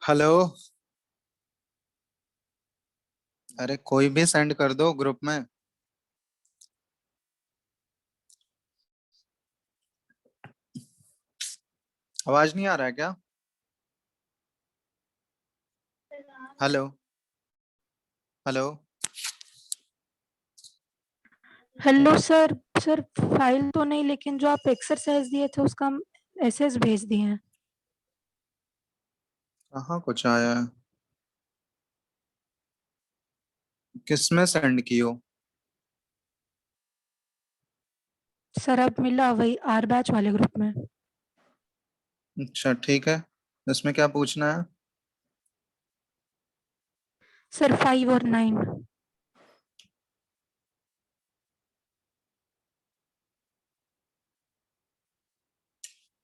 Hello. अरे कोई भी सेंड कर दो ग्रुप में। आवाज नहीं आ रहा है क्या? Hello. Hello. Hello sir. Sir file तो नहीं, लेकिन जो आप एक्सरसाइज दिए थे उसका हम एसएस भेज दिए हैं। कहाँ कुछ आया है? किसमें सेंड की हो? सर अब मिला वही आर बैच वाले ग्रुप में। अच्छा ठीक है। इसमें क्या पूछना है? सर 5 और 9।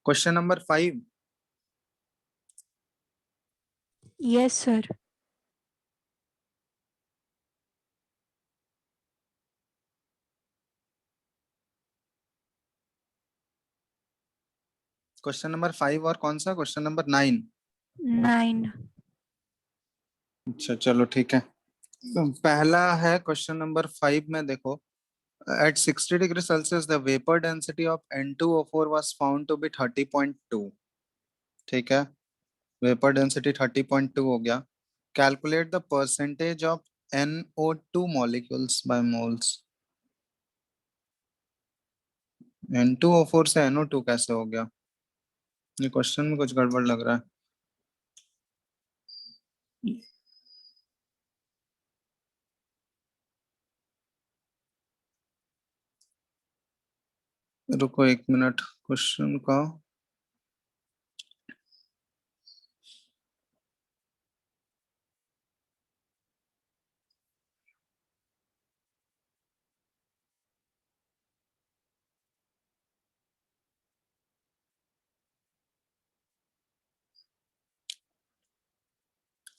Question number 5। Yes sir. Question number 5 और कौन सा क्वेश्चन नंबर 9? 9। अच्छा चलो ठीक है। तो पहला है क्वेश्चन नंबर 5 में देखो। At 60 degree Celsius the vapour density of N2O4 was found to be 30.2। ठीक है। वेपर डेंसिटी 30.2 हो गया। Calculate the percentage of NO2 molecules by moles. N2O4 से NO2 कैसे हो गया? ये क्वेश्चन में कुछ गड़बड़ लग रहा है। रुको एक मिनट क्वेश्चन का।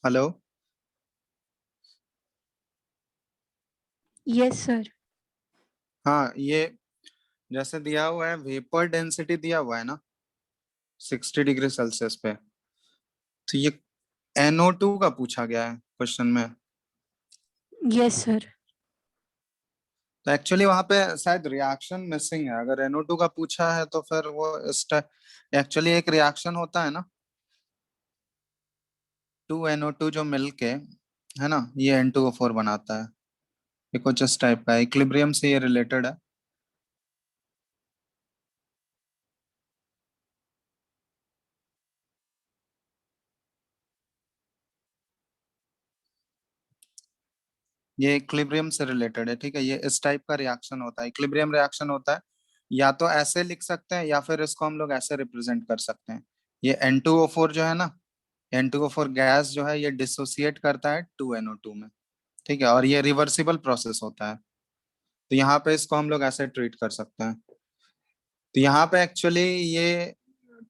हेलो। Yes sir. हाँ ये जैसे दिया हुआ है वेपर डेंसिटी दिया हुआ है ना 60 डिग्री सेल्सियस पे। तो ये NO2 का पूछा गया है क्वेश्चन में। Yes sir. तो एक्चुअली वहां पे शायद रिएक्शन मिसिंग है। अगर NO2 का पूछा है तो फिर वो इस एक्चुअली एक रिएक्शन होता है ना, 2NO2 जो मिलके है ना ये N2O4 बनाता है। ये कुछ इस टाइप का इक्विलिब्रियम से ये रिलेटेड है। ये इक्विलिब्रियम से रिलेटेड है। ठीक है, ये इस टाइप का रिएक्शन होता है, इक्विलिब्रियम रिएक्शन होता है। या तो ऐसे लिख सकते हैं या फिर इसको हम लोग ऐसे रिप्रेजेंट कर सकते हैं। ये N2O4 जो है ना, N2O4 गैस जो है ये डिसोसिएट करता है 2NO2 में। ठीक है, और ये रिवर्सिबल प्रोसेस होता है। तो यहाँ पे इसको हम लोग ऐसे ट्रीट कर सकते हैं। तो यहाँ पे एक्चुअली ये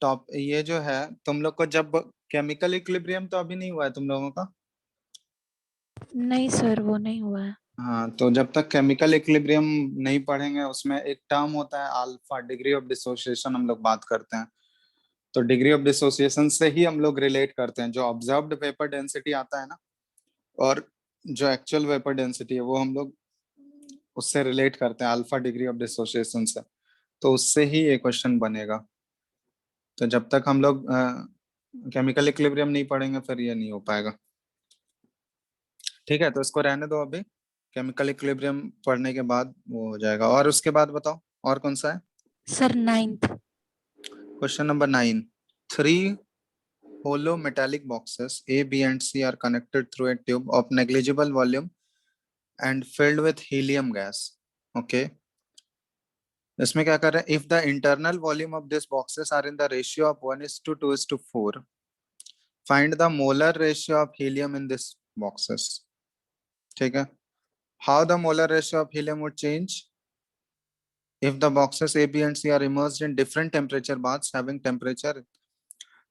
टॉप ये जो है तुम लोग को जब केमिकल इक्विलिब्रियम तो अभी नहीं हुआ है तुम लोगों का। नहीं सर, वो नहीं हुआ है। हाँ तो जब तक केमिकल इक्विलिब्रियम नहीं पढ़ेंगे उसमें एक टर्म होता है अल्फा, डिग्री ऑफ डिसोसिएशन हम लोग बात करते हैं। तो डिग्री ऑफ डिसोसिएशन से ही हम लोग रिलेट करते हैं जो ऑब्जर्व्ड वेपर डेंसिटी आता है ना, और जो एक्चुअल वेपर डेंसिटी है वो हम लोग उससे रिलेट करते हैं अल्फा डिग्री ऑफ डिसोसिएशन से। तो उससे ही ये क्वेश्चन बनेगा। तो जब तक हम लोग केमिकल इक्विलिब्रियम नहीं पढ़ेंगे फिर ये नहीं हो पाएगा। ठीक है, तो इसको रहने दो अभी। केमिकल इक्विलिब्रियम पढ़ने के बाद वो हो जाएगा। और उसके बाद बताओ और कौन सा है? Sir 9th। Question number 9। Three hollow metallic boxes A, B, and C are connected through a tube of negligible volume and filled with helium gas. Okay. इसमें क्या कर रहे हैं? If the internal volume of these boxes are in the ratio of 1:2:4, find the molar ratio of helium in these boxes. ठीक है। How the molar ratio of helium would change if the boxes A, B, and C are immersed in different temperature baths having temperature।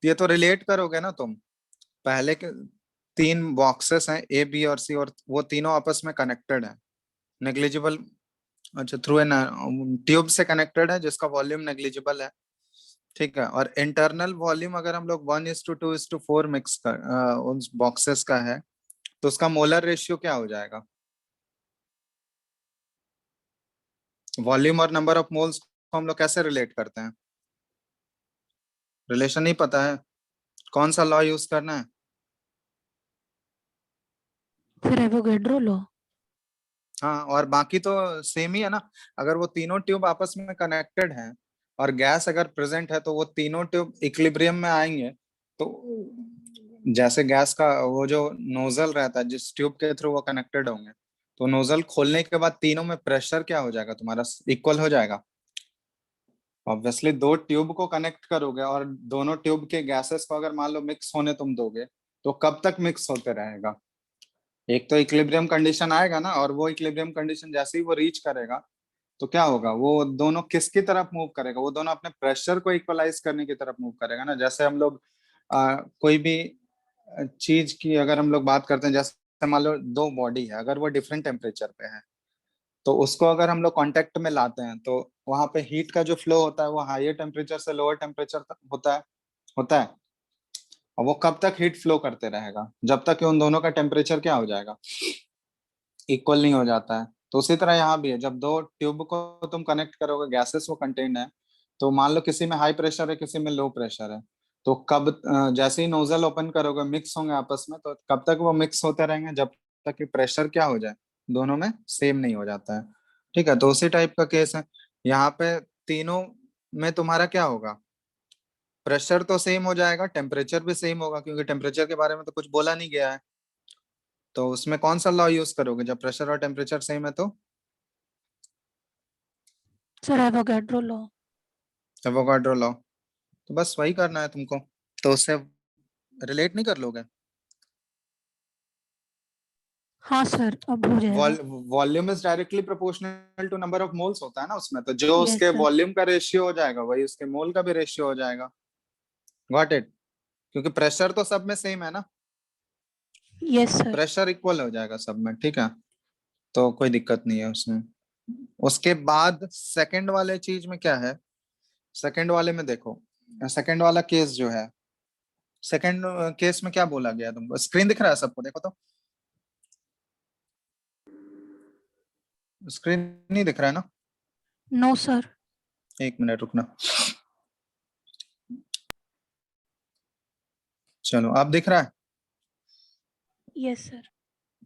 ये तो relate करोगे ना तुम। पहले के तीन बॉक्सेस हैं A, B और C और वो तीनों आपस में कनेक्टेड है नेग्लिजिबल। अच्छा, थ्रू एन ट्यूब से कनेक्टेड है जिसका वॉल्यूम नेग्लिजिबल है। ठीक है, और इंटरनल वॉल्यूम अगर हम लोग 1:2:4 मिक्स कर उन बॉक्सेस का है तो उसका मोलर रेशियो क्या हो जाएगा? वॉल्यूम और नंबर ऑफ मोल्स को हम लोग कैसे रिलेट करते हैं? रिलेशन नहीं पता है? कौन सा लॉ यूज करना है? फिर एवोगैड्रो लॉ। हाँ, और बाकी तो सेम ही है ना। अगर वो तीनों ट्यूब आपस में कनेक्टेड हैं और गैस अगर प्रेजेंट है तो वो तीनों ट्यूब इक्विलिब्रियम में आएंगे। तो जैसे गैस का वो जो नोजल रहता है जिस ट्यूब के थ्रू वो कनेक्टेड होंगे, तो नोजल खोलने के बाद तीनों में प्रेशर क्या हो जाएगा तुम्हारा? इक्वल हो जाएगा। ऑब्वियसली दो ट्यूब को कनेक्ट करोगे और दोनों ट्यूब के गैसेस को अगर मान लो मिक्स होने तुम दोगे, तो कब तक मिक्स होते रहेगा? एक तो इक्विलिब्रियम कंडीशन आएगा ना, और वो इक्विलिब्रियम कंडीशन जैसे ही वो रीच करेगा तो क्या होगा? वो दोनों किसकी तरफ मूव करेगा? वो दोनों अपने प्रेशर को इक्वलाइज करने की तरफ मूव करेगा ना। जैसे हम लोग कोई भी चीज की अगर हम लोग बात करते हैं, जैसे मान लो दो बॉडी है, अगर वो डिफरेंट टेम्परेचर पे है तो उसको अगर हम लोग कांटेक्ट में लाते हैं तो वहां पे हीट का जो फ्लो होता है वो हायर टेम्परेचर से लोअर टेम्परेचर तक होता है। और वो कब तक हीट फ्लो करते रहेगा? जब तक कि उन दोनों का टेम्परेचर क्या हो जाएगा? इक्वल नहीं हो जाता है। तो उसी तरह यहाँ भी है, जब दो ट्यूब को तुम कनेक्ट करोगे, गैसेस वो कंटेन्ड है, तो मान लो किसी में हाई प्रेशर है किसी में लो प्रेशर है, तो कब जैसे ही नोजल ओपन करोगे मिक्स होंगे आपस में, तो कब तक वो मिक्स होते रहेंगे? जब तक कि प्रेशर क्या हो जाए, दोनों में सेम नहीं हो जाता है। ठीक है, तो उसी टाइप का केस है यहाँ पे। तीनों में तुम्हारा क्या होगा? प्रेशर तो सेम हो जाएगा, टेम्परेचर भी सेम होगा, क्योंकि टेम्परेचर के बारे में तो कुछ बोला नहीं गया है। तो उसमें कौन सा लॉ यूज करोगे जब प्रेशर और टेम्परेचर सेम है? तो sir Avogadro law. Avogadro law. तो बस वही करना है तुमको, तो उससे रिलेट नहीं कर लोगे? हाँ सर, अब हो जाएगा। Volume is directly proportional to number of moles होता है ना उसमें, तो जो यस उसके सर। वॉल्यूम का रेशियो हो जाएगा वही उसके मोल का भी रेशियो हो जाएगा। Got it? क्योंकि प्रेशर तो सब में सेम है ना, यस सर। प्रेशर इक्वल हो जाएगा सब में। ठीक है, तो कोई दिक्कत नहीं है उसमें। उसके बाद सेकंड वाले चीज में क्या है? सेकंड वाले में देखो, सेकंड वाला केस जो है, सेकंड केस में क्या बोला गया तुमको? स्क्रीन दिख रहा है सबको? देखो तो, स्क्रीन नहीं दिख रहा है ना? No sir. एक मिनट रुकना। चलो, अब दिख रहा है? Yes sir.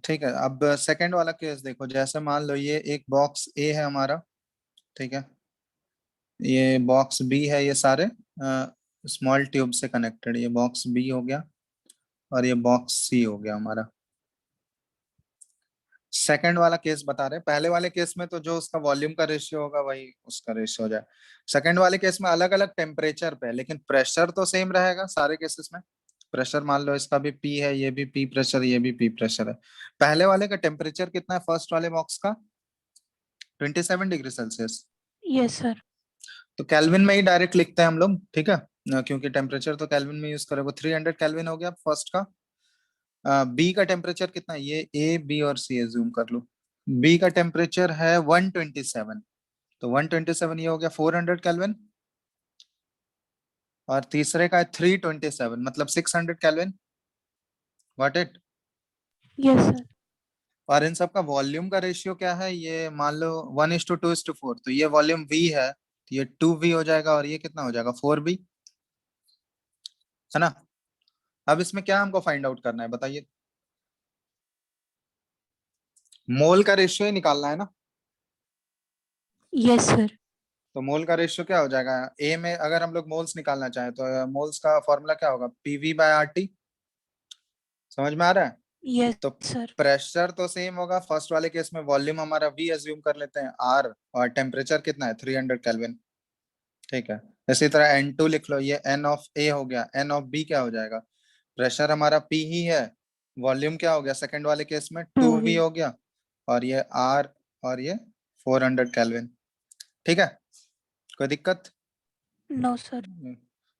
ठीक है, अब सेकंड वाला केस देखो। जैसे मान लो ये एक बॉक्स ए है हमारा, ठीक है, ये बॉक्स बी है, ये सारे स्मॉल ट्यूब से कनेक्टेड। ये बॉक्स बी हो गया और ये बॉक्स सी हो गया हमारा। सेकंड वाला केस बता रहे हैं। पहले वाले केस में तो जो उसका वॉल्यूम का रेशियो होगा वही उसका रेशियो हो जाए। सेकंड वाले केस में अलग अलग टेम्परेचर पे है, लेकिन प्रेशर तो सेम रहेगा सारे केसेस में। प्रेशर मान लो इसका भी पी है, ये भी पी प्रेशर, ये भी पी प्रेशर है। पहले वाले का टेम्परेचर कितना है फर्स्ट वाले बॉक्स का? 27 डिग्री सेल्सियस। Yes sir. तो केल्विन में ही डायरेक्ट लिखते हैं हम लोग, ठीक है, क्योंकि टेम्परेचर तो केल्विन में यूज करेंगे। 300 केल्विन हो गया फर्स्ट का। बी का टेम्परेचर कितना है? ये ए बी और सी एज्यूम कर लो। बी का टेम्परेचर है 127, तो 127 ये हो गया 400 केल्विन। और तीसरे का है 327, मतलब 600 kelvin. What it? Yes sir. और इन सब का वॉल्यूम का रेशियो क्या है? ये मान लो 1:2:4, तो ये वॉल्यूम वी है, तो ये 2V हो जाएगा, और ये कितना हो जाएगा? 4B, है ना? अब इसमें क्या हमको फाइंड आउट करना है बताइए? मोल का रेशियो ही निकालना है ना। Yes sir. तो मोल का रेशियो क्या हो जाएगा? ए में अगर हम लोग मोल्स निकालना चाहें तो मोल्स का फॉर्मूला क्या होगा? PV/RT। समझ में आ रहा है? यस तो सर। प्रेशर तो सेम होगा, फर्स्ट वाले केस में वॉल्यूम हमारा V एज्यूम कर लेते हैं R, और टेम्परेचर कितना है? 300 केल्विन। ठीक है, इसी तरह N2 लिख लो, ये N ऑफ A हो गया, N ऑफ B क्या हो जाएगा? प्रेशर हमारा P ही है, वॉल्यूम क्या हो गया सेकंड वाले केस में? 2V 2V। हो गया, और ये R, और ये 400 केल्विन। ठीक है, कोई दिक्कत? No sir.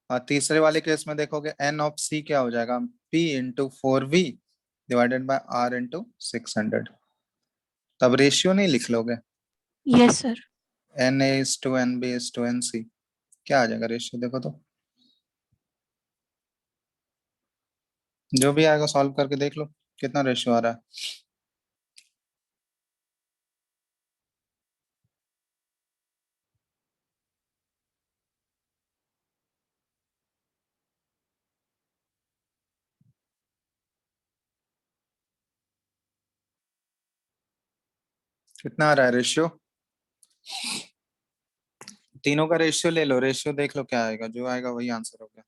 और तीसरे वाले केस में देखोगे N ऑफ C क्या हो जाएगा? P × 4V divided by R × 600। तब रेशियो नहीं लिख लोगे? Yes sir. Na/NB/NC क्या आ जाएगा रेशियो, देखो तो। जो भी आएगा सॉल्व करके देख लो कितना रेशियो आ रहा है। कितना आ रहा है रेशियो? तीनों का रेशियो ले लो, रेशियो देख लो क्या आएगा, जो आएगा वही आंसर होगा।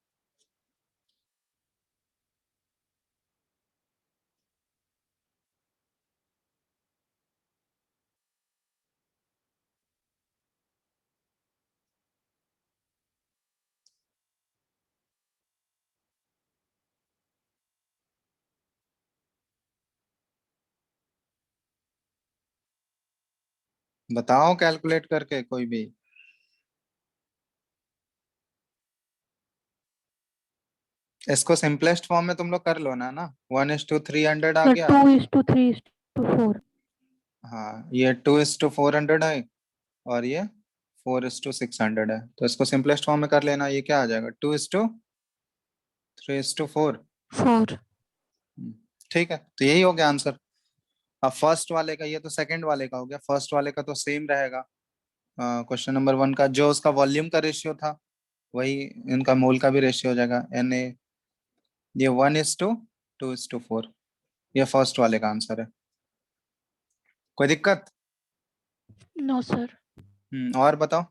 बताओ कैलकुलेट करके कोई भी। इसको सिंपलेस्ट फॉर्म में तुम लोग कर लो ना 1:300 आ सर गया। 2:3:4। हाँ, ये 2:400 है, और ये 4:600 है, तो इसको सिंपलेस्ट फॉर्म में कर लेना। ये क्या आ जाएगा, 2:3:4। 4। ठीक है, तो यही हो गया आंसर। अब फर्स्ट वाले का, ये तो सेकंड वाले का हो गया, फर्स्ट वाले का तो सेम रहेगा। क्वेश्चन नंबर 1 का जो उसका वॉल्यूम का रेशियो था, वही इनका मोल का भी रेशियो हो जाएगा Na। ये 1:2:4, ये फर्स्ट वाले का आंसर है। कोई दिक्कत? No sir. और बताओ।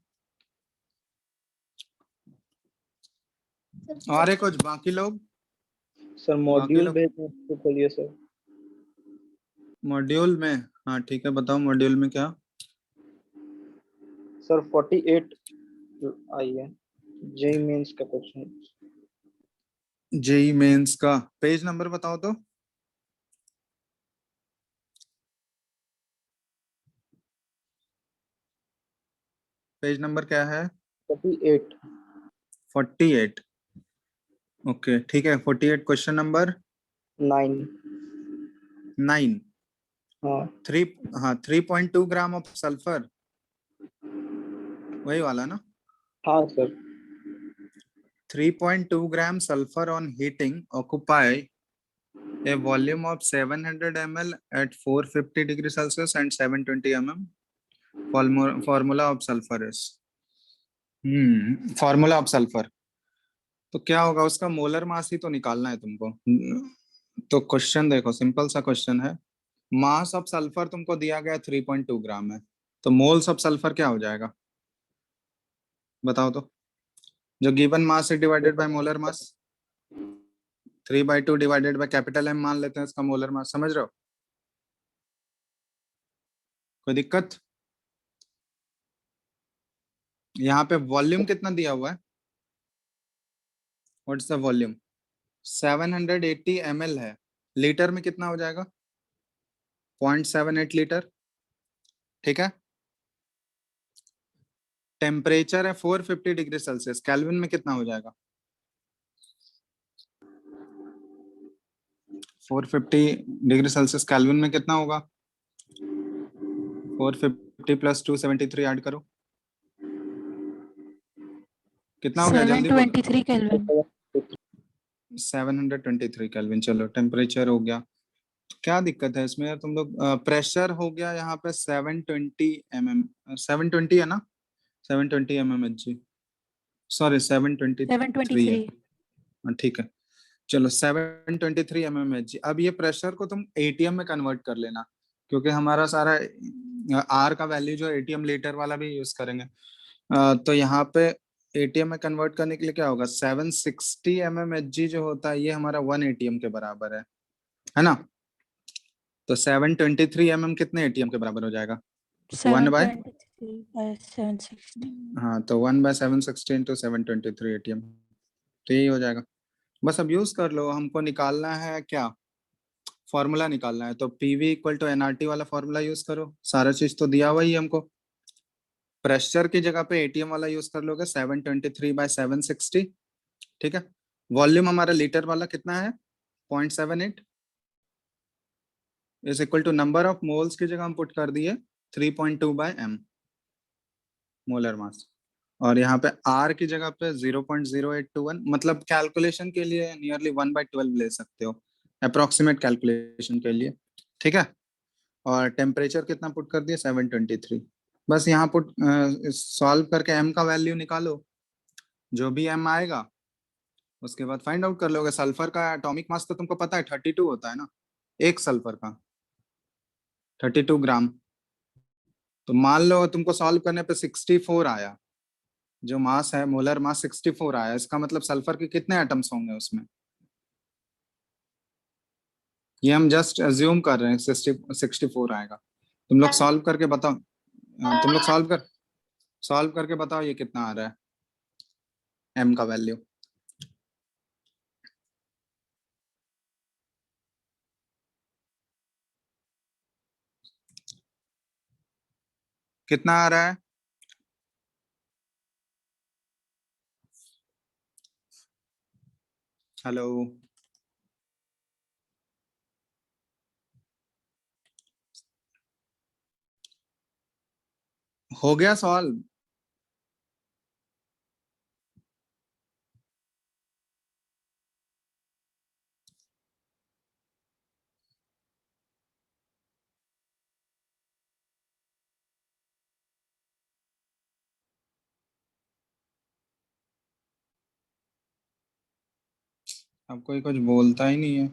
और है कुछ बाकी लोग? सर बाकी मॉड्यूल लोग भेजना तो खोलिए सर। मॉड्यूल में, हाँ ठीक है, बताओ मॉड्यूल में क्या। सर 48 आई है, जेई मेंस का क्वेश्चन। जेई मेंस का पेज नंबर बताओ तो। पेज नंबर क्या है? 48। 48। ओके ठीक है, 48 क्वेश्चन नंबर 9। 9। हाँ 3, हाँ 3.2 ग्राम ऑफ सल्फर, वही वाला ना। हाँ sir. 3.2 gram sulfur on heating occupy a volume of 700 ml at 450 degree Celsius and 720 mm. Formula of sulfur is, formula of sulphur. तो क्या होगा, उसका मोलर मास ही तो निकालना है तुमको। तो क्वेश्चन देखो, सिंपल सा क्वेश्चन है। मास ऑफ सल्फर तुमको दिया गया 3.2 ग्राम है, तो मोल्स ऑफ सल्फर क्या हो जाएगा, बताओ तो। जो गिवन मास है divided by molar mass, 3/2 divided by capital M मान लेते हैं इसका मोलर मास, समझ रहे हो? कोई दिक्कत? यहाँ पे वॉल्यूम कितना दिया हुआ है, व्हाट्स द वॉल्यूम, 780 ml है। लीटर में कितना हो जाएगा, 0.78 लीटर। ठीक है, टेम्परेचर है 450 डिग्री सेल्सियस, केल्विन में कितना हो जाएगा, 450 डिग्री सेल्सियस केल्विन में कितना होगा, 450 प्लस 273 ऐड करो, कितना हो गया, जल्दी बोलो। 723 केल्विन। 723 केल्विन। चलो टेम्परेचर हो गया, तो क्या दिक्कत है इसमें यार तुम लोग। प्रेशर हो गया यहाँ पे 720 है ना, 720 mmHg, सॉरी 723 है। 723। ठीक है, चलो 723 mmHg। अब ये प्रेशर को तुम एटीएम में कन्वर्ट कर लेना, क्योंकि हमारा सारा आर का वैल्यू जो एटीएम लीटर वाला भी यूज करेंगे। तो यहाँ पे एटीएम में कन्वर्ट करने के लिए क्या होगा, 760 mmHg जो होता है, ये हमारा 1 एटीएम के बराबर है ना। तो 723 mm कितने एटीएम के बराबर हो जाएगा, 1 बाय, 723 by 760। हाँ तो 1/760 इंटू 723 एटीएम, तो यही हो जाएगा। बस अब यूज कर लो, हमको निकालना है क्या, फॉर्मूला निकालना है, तो पीवी इक्वल टू एनआरटी वाला फॉर्मूला यूज करो, सारा चीज तो दिया हुआ ही है हमको। प्रेशर की जगह पे एटीएम वाला यूज कर लोगे, 723/760। ठीक है, वॉल्यूम हमारा लीटर वाला कितना है, 0.78 is equal to number of moles की जगह हम पुट कर दिए 3.2/m मोलर मास, और यहाँ पे R की जगह पे 0.0821, मतलब कैलकुलेशन के लिए नियरली 1/12 ले सकते हो, अप्रोक्सीमेट कैलकुलेशन के लिए, ठीक है। और टेम्परेचर कितना पुट कर दिया, 723। बस यहाँ पुट सॉल्व करके m का वैल्यू निकालो, जो भी m आएगा उसके बाद फाइंड आउट कर लोगे। सल्फर का एटॉमिक मास तो तुमको पता है 32 होता है ना, एक सल्फर का 32 ग्राम। तो मान लो तुमको सॉल्व करने पे 64 आया, जो मास है मोलर मास 64 आया, इसका मतलब सल्फर के कितने एटम्स होंगे उसमें, ये हम जस्ट अज्यूम कर रहे हैं 64 आएगा। तुम लोग सॉल्व करके बताओ, तुम लोग सॉल्व करके बताओ ये कितना आ रहा है m का वैल्यू। कितना आ रहा है, हेलो? हो गया सॉल्व? अब कोई कुछ बोलता ही नहीं है।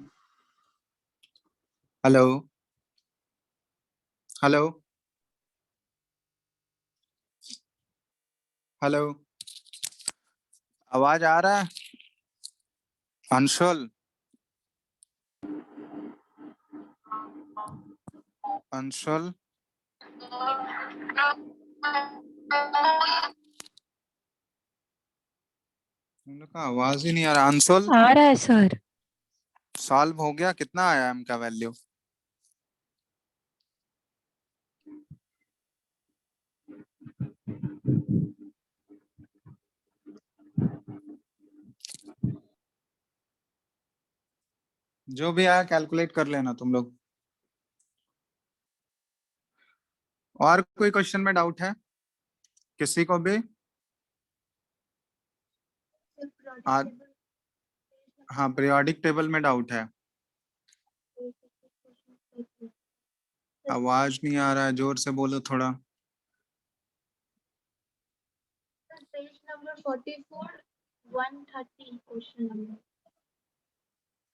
हेलो, हेलो, हेलो, आवाज आ रहा है? अंशुल, अंशुल, तुम लोग का आवाज ही नहीं आ रहा। अंशुल, आ रहा है सर। सॉल्व हो गया? कितना आया m का वैल्यू? जो भी आया कैलकुलेट कर लेना तुम लोग। और कोई क्वेश्चन में डाउट है किसी को भी? हाँ, पीरियोडिक टेबल में डाउट है। आवाज नहीं आ रहा है, जोर से बोलो थोड़ा। Page number 44 130 question number.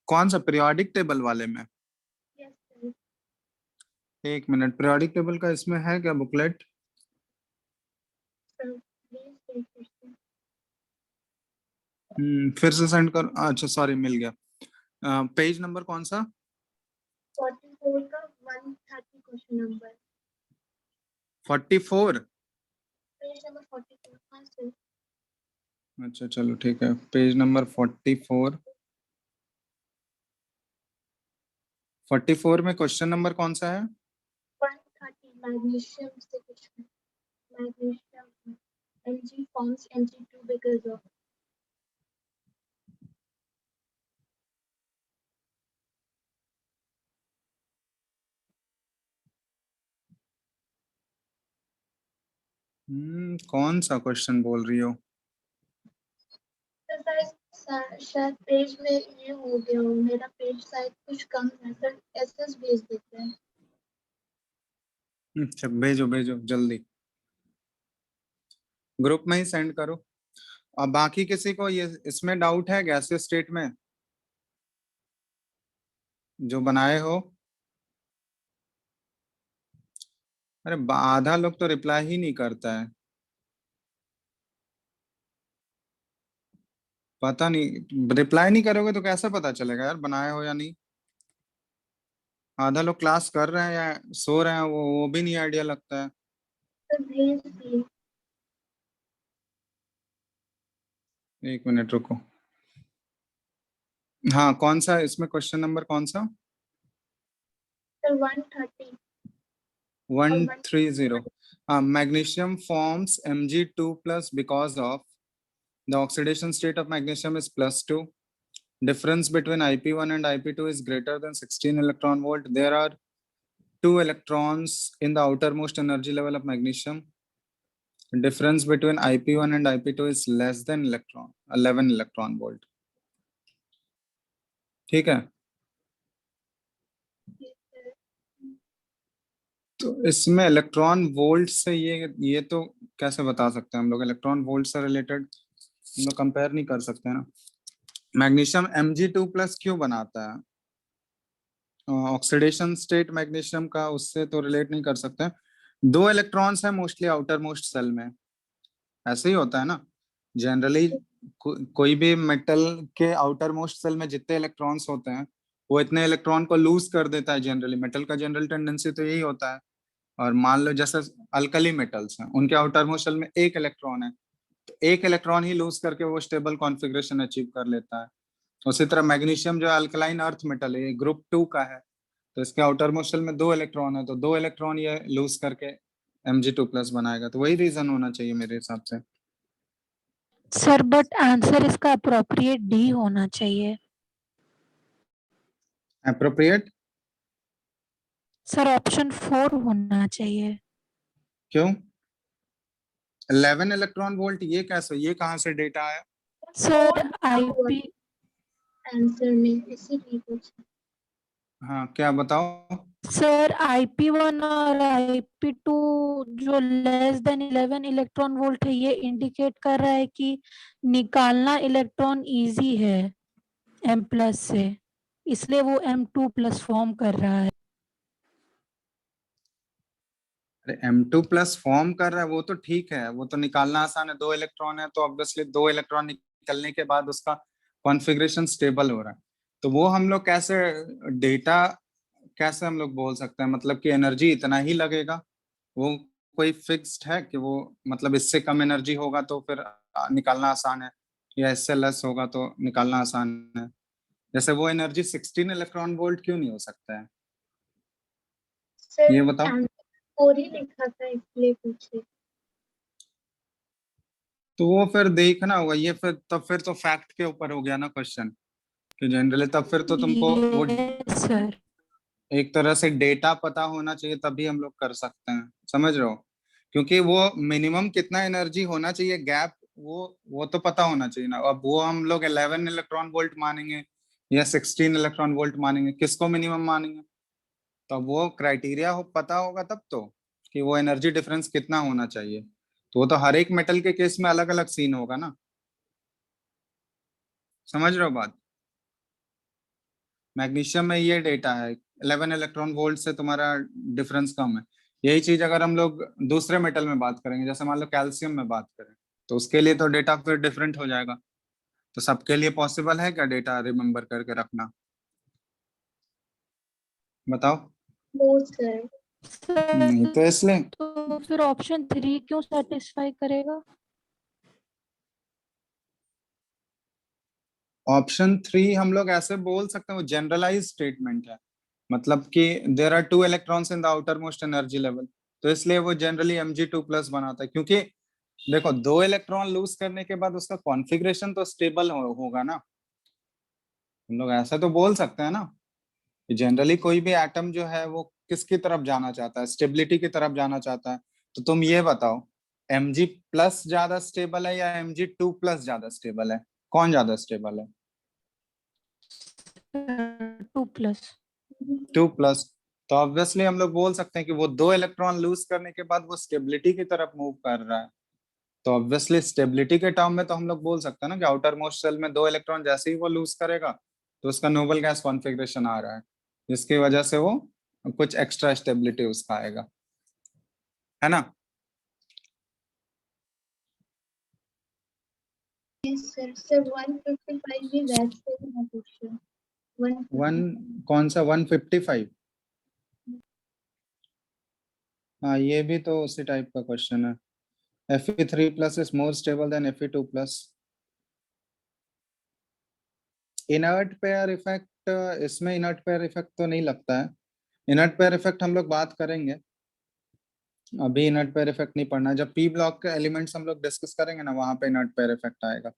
कौन सा, पीरियोडिक टेबल वाले में? Yes sir. एक मिनट, पीरियोडिक टेबल का इसमें है क्या booklet? Sir please take question. फिर से सेंड कर। अच्छा सॉरी, मिल गया। पेज नंबर कौन सा? 44 का 130 क्वेश्चन नंबर। 44? Page number 44। हाँ सर। अच्छा चलो ठीक है, पेज नंबर 44। 44 में क्वेश्चन नंबर कौन सा है? 130 मैग्नीशियम से question. Magnesium Mg forms Mg2 because of कौन सा क्वेश्चन बोल रही हो? सर शायद पेज में ये हो गया हो, मेरा पेज शायद कुछ कम है सर। एसएस भेज देते हैं। अच्छा भेजो भेजो जल्दी, ग्रुप में ही सेंड करो। अब बाकी किसी को ये इसमें डाउट है गैसीय स्टेट में जो बनाए हो? अरे आधा लोग तो रिप्लाई ही नहीं करता है, पता नहीं। रिप्लाई नहीं करोगे तो कैसे पता चलेगा यार बनाए हो या नहीं? आधा लोग क्लास कर रहे हैं या सो रहे हैं, वो भी नहीं आइडिया लगता है। सर भेज दिए। एक मिनट रुको। हाँ, कौन सा इसमें क्वेश्चन नंबर कौन सा? सर 130 और 130। magnesium forms Mg2 plus because of the oxidation state of magnesium is +2. Difference between IP1 and IP2 is greater than 16 electron volt. There are 2 electrons in the outermost energy level of magnesium. difference between IP1 and IP2 is less than 11 electron volt. ठीक है, तो इसमें electron volt से ये तो कैसे बता सकते हैं हम लोग? इलेक्ट्रॉन वोल्ट से रिलेटेड हम लोग कंपेयर नहीं कर सकते ना। मैग्नीशियम Mg2+ क्यों बनाता है? ऑक्सीडेशन स्टेट मैग्नीशियम का उससे तो रिलेट नहीं कर सकते। 2 इलेक्ट्रॉन्स है मोस्टली आउटर मोस्ट सेल में, ऐसे ही होता है ना जनरली। कोई भी मेटल के आउटर मोस्ट सेल में जितने इलेक्ट्रॉन्स होते हैं वो इतने इलेक्ट्रॉन को लूज कर देता है जनरली। मेटल का जनरल टेंडेंसी तो यही होता है। और मान लो जैसे अल्कली मेटल्स हैं, उनके आउटर मोस्ट सेल में 1 इलेक्ट्रॉन है, तो 1 इलेक्ट्रॉन ही लूज करके वो स्टेबल कॉन्फ़िगरेशन अचीव कर लेता है। उसी तरह मैग्नीशियम जो अल्कलाइन अर्थ मेटल है, ये ग्रुप 2 का है, तो इसके आउटर मोस्ट शेल में 2 इलेक्ट्रॉन है, तो 2 इलेक्ट्रॉन ये लूज करके Mg2+ बनाएगा। तो वही रीजन होना चाहिए मेरे हिसाब से। सर बट आंसर इसका अप्रोप्रिएट डी होना चाहिए। अप्रोप्रिएट सर ऑप्शन 4 होना चाहिए। क्यों? 11 इलेक्ट्रॉन वोल्ट ये कैसे, ये कहाँ से डेटा आया? सर आईपी आंसर में इसीलिए पूछा। हाँ क्या बताओ? सर IP1 और IP2 जो लेस देन 11 इलेक्ट्रॉन वोल्ट है, ये इंडिकेट कर रहा है कि निकालना इलेक्ट्रॉन इजी है M+ से, इसलिए वो M2+ फॉर्म कर रहा है। अरे M2+ फॉर्म कर रहा है वो तो ठीक है, वो तो निकालना आसान है। 2 इलेक्ट्रॉन है तो ऑब्वियसली 2 इलेक्ट्रॉन निकलने के बाद उसका कॉन्फ़िगरेशन स्टेबल हो रहा है। तो वो हम लोग कैसे डेटा कैसे हम लोग बोल सकते हैं मतलब कि एनर्जी इतना ही लगेगा? वो कोई फिक्स्ड है कि वो मतलब इससे कम एनर्जी होगा तो फिर निकालना आसान है, या इससे लेस होगा तो निकालना आसान है? जैसे वो एनर्जी 16 इलेक्ट्रॉन वोल्ट क्यों नहीं हो सकता है? सर ये बताओ। आंसर 4 ही लिखा था इसलिए पूछे। तो वो फिर देखना होगा, ये फिर तो फैक्ट के ऊपर हो गया ना क्वेश्चन, कि जनरली तब फिर तो तुमको वो यस सर। एक तरह से डेटा पता होना चाहिए तभी हम लोग कर सकते हैं, समझ रहे हो? क्योंकि वो मिनिमम कितना एनर्जी होना चाहिए गैप, वो तो पता होना चाहिए ना। अब वो हम लोग 11 इलेक्ट्रॉन वोल्ट मानेंगे या 16 इलेक्ट्रॉन वोल्ट मानेंगे, किसको मिनिमम मानेंगे? तो वो क्राइटेरिया पता होगा तब तो, कि वो एनर्जी डिफरेंस कितना होना चाहिए। तो वो तो हर एक मेटल के केस में अलग अलग सीन होगा ना, समझ रहे हो बात? मैग्नीशियम में ये डेटा है 11 इलेक्ट्रॉन वोल्ट से तुम्हारा डिफरेंस कम है। यही चीज अगर हम लोग दूसरे मेटल में बात करेंगे, जैसे मान लो कैल्शियम में बात करें, तो उसके लिए तो डेटा फिर डिफरेंट हो जाएगा। तो सबके लिए पॉसिबल है क्या डेटा रिमेम्बर करके रखना? बताओ। No sir. नहीं तो इसलिए तो फिर ऑप्शन 3 क्यों सेटिस्फाई करेगा? ऑप्शन 3 हम लोग ऐसे बोल सकते हैं, वो जनरलाइज स्टेटमेंट है, मतलब कि there are 2 electrons in the outermost energy level, तो इसलिए वो जनरली Mg2+ बनाता है। क्योंकि देखो 2 इलेक्ट्रॉन लूज करने के बाद उसका कॉन्फ़िगरेशन तो स्टेबल होगा ना। हम लोग ऐसा तो बोल सकते हैं ना कि जनरली कोई भी एटम जो है वो किसकी तरफ जाना चाहता है, स्टेबिलिटी की तरफ जाना चाहता है। तो तुम ये बताओ Mg+ ज्यादा स्टेबल है या Mg2+ ज्यादा स्टेबल है? कौन ज्यादा स्टेबल है? 2+। 2+। तो ऑब्वियसली हम लोग बोल सकते हैं कि वो 2 इलेक्ट्रॉन लूज करने के बाद वो स्टेबिलिटी की तरफ मूव कर रहा है। तो ऑब्वियसली स्टेबिलिटी के टर्म में तो हम लोग बोल सकते हैं ना कि आउटर मोस्ट सेल में 2 इलेक्ट्रॉन जैसे ही वो लूज करेगा तो उसका नोबल गैस कॉन्फ़िगरेशन आ रहा है, जिसकी वजह से वो कुछ एक्स्ट्रा स्टेबिलिटी उसका आएगा, है ना? Yes sir. सर 155 भी वैसे ही मैं पूछ रही हूँ। 155। कौन सा 155? हाँ ये भी तो उसी टाइप का क्वेश्चन है। Fe3+ is more stable than Fe2+। Inert pair effect, इसमें इनर्ट पेयर इफेक्ट तो नहीं लगता है। इनर्ट पेयर इफेक्ट हम लोग बात करेंगे, अभी इनर्ट पेयर इफेक्ट नहीं पढ़ना है। जब पी ब्लॉक के एलिमेंट्स हम लोग डिस्कस करेंगे ना, वहां पे इनर्ट पेयर इफेक्ट आएगा।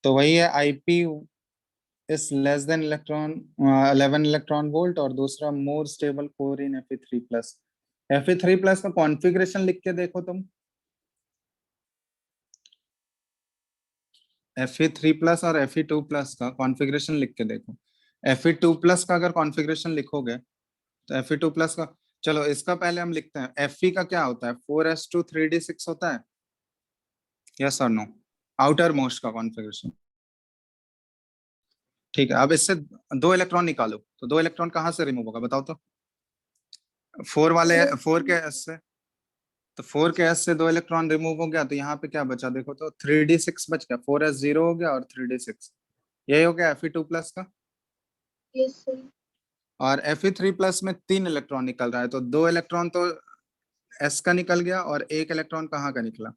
तो वही है IP is less than 11 electron volt, और दूसरा मोर स्टेबल कोर इन Fe3+। Fe3+ का कॉन्फ़िगरेशन लिख के देखो तुम, Fe3+ और Fe2+ का कॉन्फ़िगरेशन लिख के देखो। Fe2+ का अगर कॉन्फ़िगरेशन लिखोगे तो Fe2+ का, चलो इसका पहले हम लिखते हैं। Fe का क्या होता है? 4s2 3d6 होता है, यस और नो? आउटर मोस्ट का कॉन्फ़िगरेशन। ठीक है, अब इससे 2 इलेक्ट्रॉन निकालो, तो 2 इलेक्ट्रॉन कहाँ से रिमूव होगा बताओ तो? 4 के एस से, तो 4 के एस से 2 इलेक्ट्रॉन रिमूव हो गया, तो यहाँ पे क्या बचा देखो तो 3d6 बच गया। 4s 0 हो गया और 3d6, यही हो गया Fe2+ का। Yes sir. और Fe3+ में 3 इलेक्ट्रॉन निकल रहा है, तो 2 इलेक्ट्रॉन तो s का निकल गया और 1 इलेक्ट्रॉन कहाँ का निकला?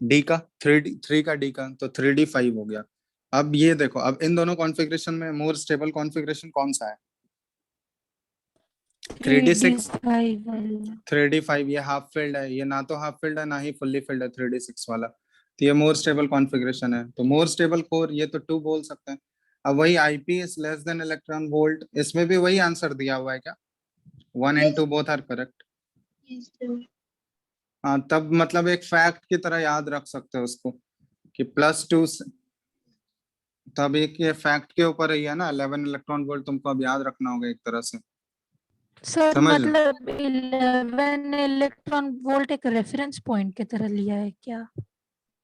d का, 3 का d का, तो 3d5 हो गया। अब ये देखो, अब इन दोनों कॉन्फ़िगरेशन में मोर स्टेबल कॉन्फ़िगरेशन कौन सा है? 3d6 3d5 वाला। 3d5, ये हाफ फिल्ड है, ये ना तो हाफ फिल्ड है ना ही फुल्ली फिल्ड है 3d6 वाला, तो ये मोर स्टेबल कॉन्फ़िगरेशन है। तो मोर स्टेबल कोर, ये तो 2 बोल सकते हैं। अब वही IP is less than electron volt, इसमें भी वही आंसर दिया हुआ है क्या? 1 and 2 both are correct. Yes sir. हाँ, तब मतलब एक फैक्ट की तरह याद रख सकते हो उसको कि +2 तब एक ये फैक्ट के ऊपर ही है ना, 11 इलेक्ट्रॉन वोल्ट तुमको अब याद रखना होगा एक तरह से, सर समझ लो। मतलब 11 इलेक्ट्रॉन वोल्ट एक रेफरेंस पॉइंट की तरह लिया है क्या?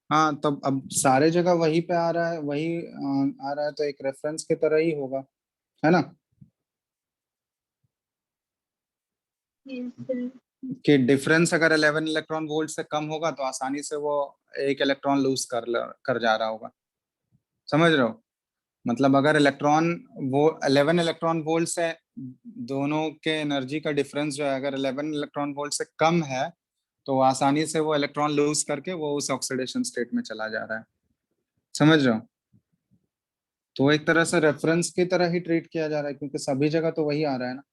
हाँ, तब अब सारे जगह वही पे आ रहा है, वही आ रहा है, तो एक रेफरेंस की तरह ही होगा, है ना? Yes sir. कि डिफरेंस अगर 11 इलेक्ट्रॉन वोल्ट से कम होगा तो आसानी से वो 1 इलेक्ट्रॉन लूज कर जा रहा होगा, समझ रहे हो? मतलब अगर इलेक्ट्रॉन, वो 11 इलेक्ट्रॉन वोल्ट से दोनों के एनर्जी का डिफरेंस जो है, अगर 11 इलेक्ट्रॉन वोल्ट से कम है तो आसानी से वो इलेक्ट्रॉन लूज करके वो उस ऑक्सीडेशन स्टेट में चला जा रहा है, समझ रहे हो? तो एक तरह से रेफरेंस की तरह ही ट्रीट किया जा रहा है, क्योंकि सभी जगह तो वही आ रहा है ना।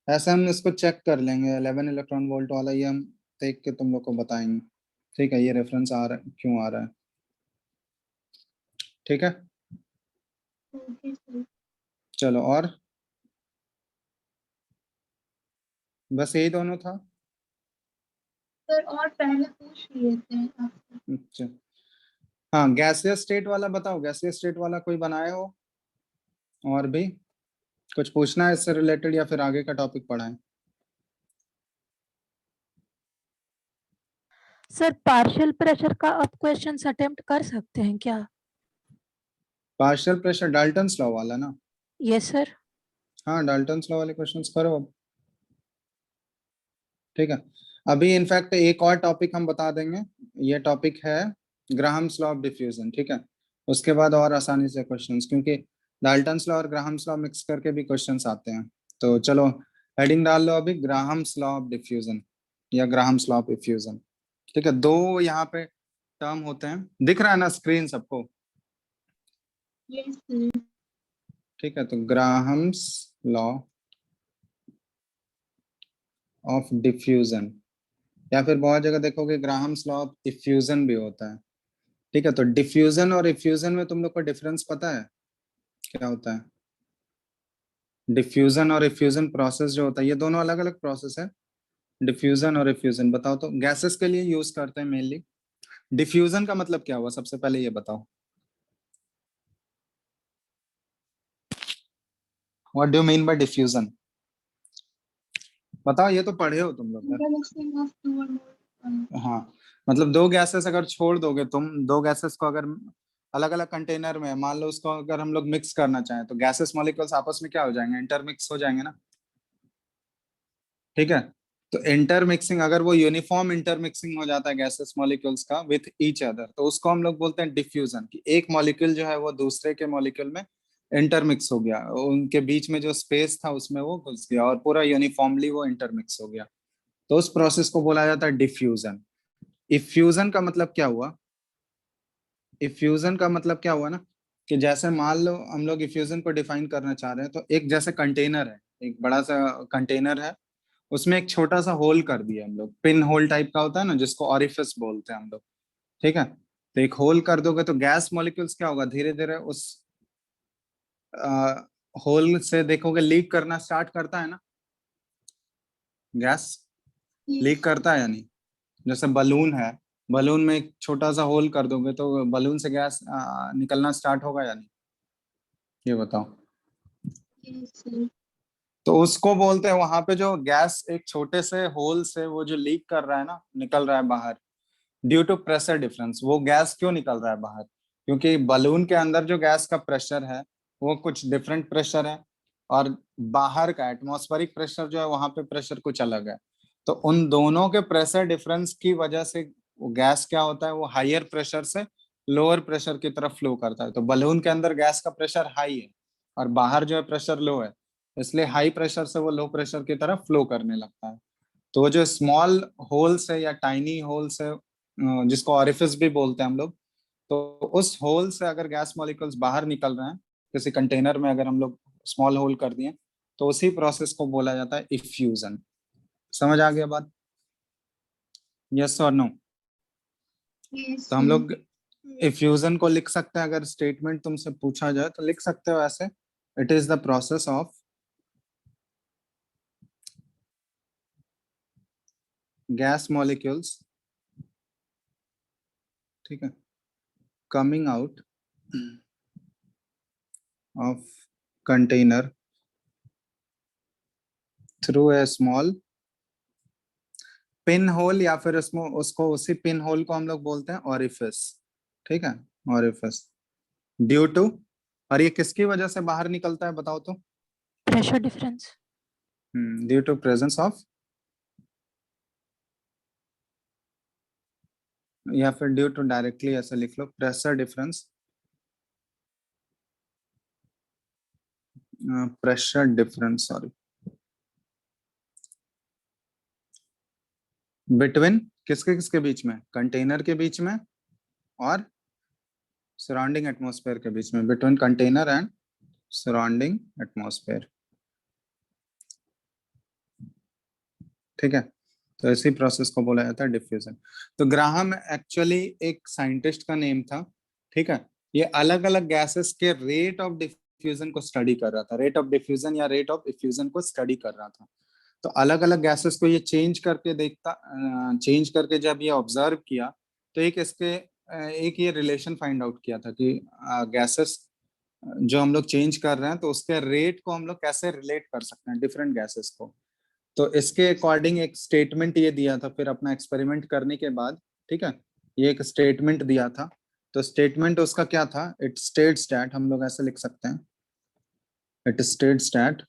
ऐसे हम इसको चेक कर लेंगे 11 इलेक्ट्रॉन वोल्ट वाला, ये हम देख के तुम लोग को बताएंगे। ठीक है, ये रेफरेंस आ रहा है, क्यों आ रहा है? ठीक है, ओके सर। चलो, और बस यही दोनों था। सर और पहले पूछ लिए थे आपसे। अच्छा, हाँ, गैसियस स्टेट वाला बताओ, गैसियस स्टेट वाला कोई बनाए हो? और भी कुछ पूछना है इससे रिलेटेड या फिर आगे का टॉपिक पढ़ाएं? सर पार्शियल प्रेशर का आप क्वेश्चंस अटेम्प्ट कर सकते हैं क्या? पार्शियल प्रेशर डाल्टन्स लॉ वाला ना? Yes sir. हाँ, डाल्टन्स लॉ वाले क्वेश्चंस करो अब। ठीक है, अभी इनफैक्ट एक और टॉपिक हम बता देंगे, ये टॉपिक है ग्राहम्स लॉ ऑफ डिफ्यूजन। ठीक है, उसके बाद और आसानी से क्वेश्चंस, क्योंकि डाल्टन्स लॉ और ग्राहम्स लॉ मिक्स करके भी क्वेश्चंस आते हैं। तो चलो हेडिंग डाल लो अभी, ग्राहम्स लॉ ऑफ डिफ्यूजन या ग्राहम्स लॉ ऑफ इफ्यूजन। ठीक है, 2 यहाँ पे टर्म होते हैं, दिख रहा है ना स्क्रीन सबको? Yes sir. ठीक है, तो ग्राहम्स लॉ ऑफ डिफ्यूजन, या फिर बहुत जगह देखोगे ग्राहम्स लॉ ऑफ इफ्यूजन भी होता है। ठीक है, तो डिफ्यूजन और इफ्यूजन में तुम लोग को डिफरेंस पता है क्या होता है? डिफ्यूजन और इफ्यूजन प्रोसेस जो होता है, ये दोनों अलग अलग प्रोसेस है। डिफ्यूजन और इफ्यूजन बताओ तो, गैसेस के लिए यूज करते हैं मेनली। डिफ्यूजन का मतलब क्या हुआ, सबसे पहले ये बताओ, what do you mean by diffusion? बताओ, ये तो पढ़े हो तुम लोग यार। इंटरमिक्सिंग ऑफ टू और मोर। हाँ, मतलब 2 गैसेस अगर छोड़ दोगे तुम, 2 गैसेस को अगर अलग अलग कंटेनर में, मान लो उसको अगर हम लोग मिक्स करना चाहें, तो गैसेस मॉलिक्यूल्स आपस में क्या हो जाएंगे? इंटरमिक्स हो जाएंगे ना। ठीक है, तो इंटरमिक्सिंग, अगर वो यूनिफॉर्म इंटरमिक्सिंग हो जाता है गैसेस मॉलिक्यूल्स का विथ ईच अदर, तो उसको हम लोग बोलते हैं डिफ्यूजन, कि एक मॉलिक्यूल जो है वो दूसरे के मॉलिक्यूल में इंटरमिक्स हो गया, उनके बीच में जो स्पेस था उसमें वो घुस गया और पूरा यूनिफॉर्मली वो इंटरमिक्स हो गया, तो उस प्रोसेस को बोला जाता है डिफ्यूजन। इफ्यूजन का मतलब क्या हुआ? इफ्यूजन का मतलब क्या हुआ ना, कि जैसे मान लो हम लोग इफ्यूजन को डिफाइन करना चाह रहे हैं, तो एक जैसे कंटेनर है, एक बड़ा सा कंटेनर है, उसमें एक छोटा सा होल कर दिया हम लोग, पिन होल टाइप का होता है ना, जिसको ऑरिफिस बोलते हैं हम लोग। ठीक है, तो एक होल कर दोगे तो गैस मॉलिक्यूल्स क्या होगा, धीरे धीरे उस होल से देखोगे लीक करना स्टार्ट करता है ना, गैस लीक करता है या नहीं? जैसे बलून है, बलून में एक छोटा सा होल कर दोगे तो बलून से गैस निकलना स्टार्ट होगा या नहीं, ये बताओ। Yes, sir. तो उसको बोलते हैं, वहां पे जो गैस एक छोटे से होल से वो जो लीक कर रहा है ना, निकल रहा है बाहर, ड्यू टू प्रेशर डिफरेंस। वो गैस क्यों निकल रहा है बाहर? क्योंकि बलून के अंदर जो गैस का प्रेशर है वो कुछ डिफरेंट प्रेशर है, और बाहर का एटमॉस्फेरिक प्रेशर जो है वहां पे प्रेशर कुछ अलग है। तो उन दोनों के प्रेशर डिफरेंस की वजह से वो गैस क्या होता है, वो हायर प्रेशर से लोअर प्रेशर की तरफ फ्लो करता है। तो बलून के अंदर गैस का प्रेशर हाई है और बाहर जो है प्रेशर लो है, इसलिए हाई प्रेशर से वो लो प्रेशर की तरफ फ्लो करने लगता है। तो वो जो स्मॉल होल्स है या टाइनी होल्स है, जिसको ऑरिफिस भी बोलते हैं हम लोग, तो उस होल से अगर गैस मॉलिक्यूल्स बाहर निकल रहे हैं, किसी कंटेनर में अगर हम लोग स्मॉल होल कर दिए, तो उसी प्रोसेस को बोला जाता है इफ्यूजन। समझ आ गया बात? यस और नो? Yes, तो हम sir. लोग इफ्यूजन को लिख सकते हैं, अगर स्टेटमेंट तुमसे पूछा जाए तो लिख सकते हो ऐसे, it is the process of gas molecules, ठीक है, coming out of container through a small pin hole, या फिर उसमें उसको उसी पिन होल को हम लोग बोलते हैं ऑरिफिस, ठीक है, ऑरिफिस। ड्यू टू, और ये किसकी वजह से बाहर निकलता है बताओ तो? Pressure difference. Due to presence of, या फिर ड्यू टू डायरेक्टली ऐसे लिख लो, pressure difference, pressure difference sorry, between किसके किसके बीच में, कंटेनर के बीच में और सराउंडिंग एटमॉस्फेयर के बीच में, between container and surrounding atmosphere, ठीक है। तो इसी प्रोसेस को बोला जाता है डिफ्यूजन। तो ग्राहम एक्चुअली एक साइंटिस्ट का नेम था, ठीक है। ये अलग अलग गैसेस के रेट ऑफ डिफ्यूजन को स्टडी कर रहा था, रेट ऑफ डिफ्यूजन या रेट ऑफ इफ्यूजन को स्टडी कर रहा था। तो अलग अलग गैसेस को ये चेंज करके देखता, चेंज करके जब ये ऑब्जर्व किया, तो एक ये रिलेशन फाइंड आउट किया था कि गैसेस जो हम लोग चेंज कर रहे हैं, तो उसके रेट को हम लोग कैसे रिलेट कर सकते हैं डिफरेंट गैसेस को। तो इसके अकॉर्डिंग एक स्टेटमेंट ये दिया था फिर अपना एक्सपेरिमेंट करने के बाद, ठीक है। ये एक स्टेटमेंट दिया था, तो स्टेटमेंट उसका क्या था, इट स्टेट्स दैट, हम लोग ऐसे लिख सकते हैं, it states that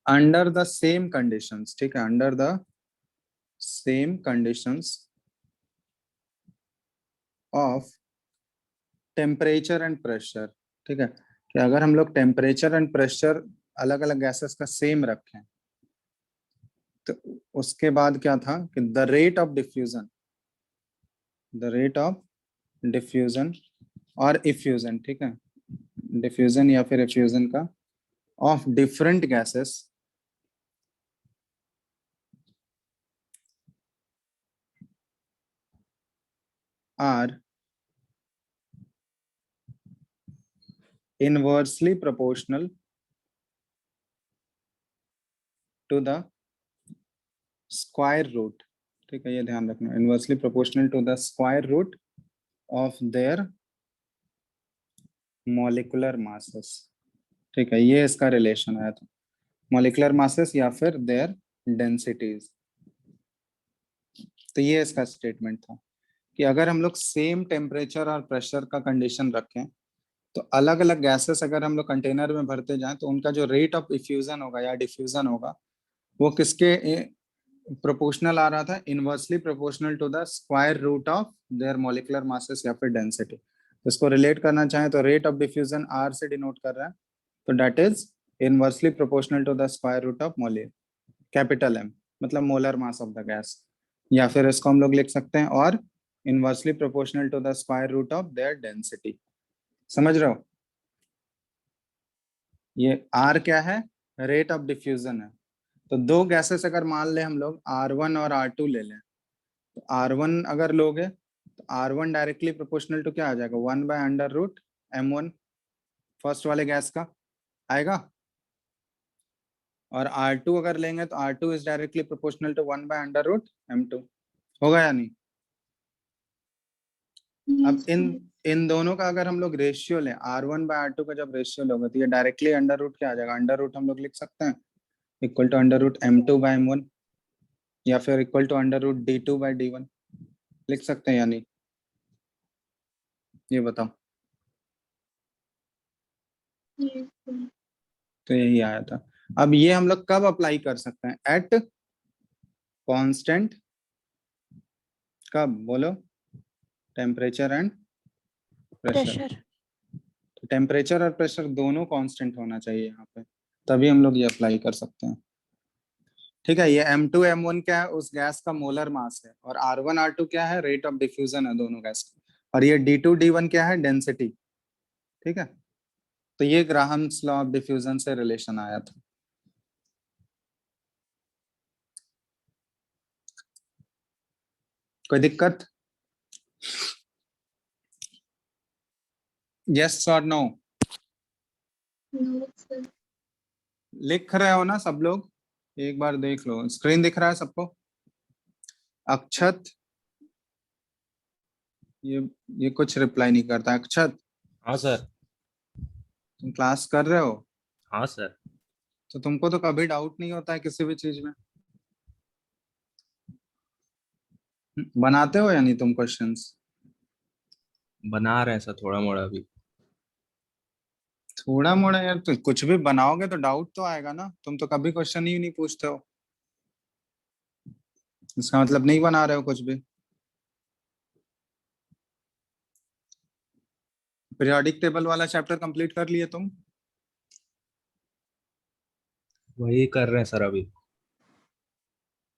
under the same conditions, ठीक है, under the same conditions of temperature and pressure, ठीक है, कि अगर हम लोग टेम्परेचर एंड प्रेशर अलग अलग गैसेस का सेम रखें, तो उसके बाद क्या था कि the rate of diffusion, the rate of diffusion और इफ्यूजन, ठीक है, डिफ्यूजन या फिर इफ्यूजन का, of different gases are inversely proportional to the square root, ठीक है, ये ध्यान रखना, inversely proportional to the square root of their molecular masses, ठीक है, ये इसका रिलेशन आया था, मॉलिक्यूलर मासेस या फिर देयर डेंसिटीज। तो ये इसका स्टेटमेंट था कि अगर हम लोग सेम टेम्परेचर और प्रेशर का कंडीशन रखें, तो अलग अलग गैसेस अगर हम लोग कंटेनर में भरते जाएं, तो उनका जो रेट ऑफ इफ्यूजन होगा या डिफ्यूजन होगा, वो किसके प्रोपोर्शनल आ रहा था, inversely proportional to the square root of their molecular masses या फिर डेंसिटी। इसको रिलेट करना चाहें तो रेट ऑफ डिफ्यूजन आर से डिनोट कर रहा है, तो that is inversely proportional to the square root of capital M, मतलब molar mass of the gas, या फिर इसको हम लोग लिख सकते हैं और inversely proportional to the square root of their density. समझ रहे हो? ये आर क्या है, रेट ऑफ डिफ्यूजन है। तो दो गैसेस अगर मान ले हम लोग R1 और R2 ले लें, तो R1 अगर लोगे तो R1 डायरेक्टली प्रोपोर्शनल टू क्या आ जाएगा, 1/√M1 फर्स्ट वाले गैस का आएगा, और R2 अगर लेंगे तो R2 is directly proportional to 1/√M2, होगा या नहीं? अब इन दोनों का अगर हम लोग रेशियो लें, R1/R2 का जब रेशियो लोगे तो ये डायरेक्टली अंडर रूट क्या आ जाएगा, अंडर रूट हम लोग लिख सकते हैं equal to under root M2/M1 या फिर equal to under root D2/D1 लिख सकते हैं या नहीं, ये बताओ। yes, sir. तो यही आया था। अब ये हम लोग कब अप्लाई कर सकते हैं, एट कांस्टेंट, कब बोलो, टेम्परेचर एंड प्रेशर। प्रेशर। तो टेम्परेचर और प्रेशर दोनों कांस्टेंट होना चाहिए यहाँ पे, तभी हम लोग ये अप्लाई कर सकते हैं। ठीक है, ये M2 M1 क्या है, उस गैस का मोलर मास है, और R1 R2 क्या है, रेट ऑफ डिफ्यूजन है दोनों गैस का, और ये D2 D1 क्या है, डेंसिटी। ठीक है, तो ये ग्राहम्स लॉ ऑफ डिफ्यूजन से रिलेशन आया था। कोई दिक्कत? यस और नो? No, sir. लिख रहे हो ना सब लोग, एक बार देख लो, स्क्रीन दिख रहा है सबको? अक्षत, ये कुछ रिप्लाई नहीं करता। अक्षत, हाँ सर। तुम क्लास कर रहे हो? हाँ सर। तो तुमको तो कभी डाउट नहीं होता है किसी भी चीज में? बनाते हो या नहीं तुम क्वेश्चंस? बना रहे हैं सर, थोड़ा मोड़ा अभी। थोड़ा मोड़ा यार, तो कुछ भी बनाओगे तो डाउट तो आएगा ना। तुम तो कभी क्वेश्चन ही नहीं पूछते हो, इसका मतलब नहीं बना रहे हो कुछ भी। पीरियोडिक टेबल वाला चैप्टर कंप्लीट कर लिए तुम? वही कर रहे हैं सर अभी।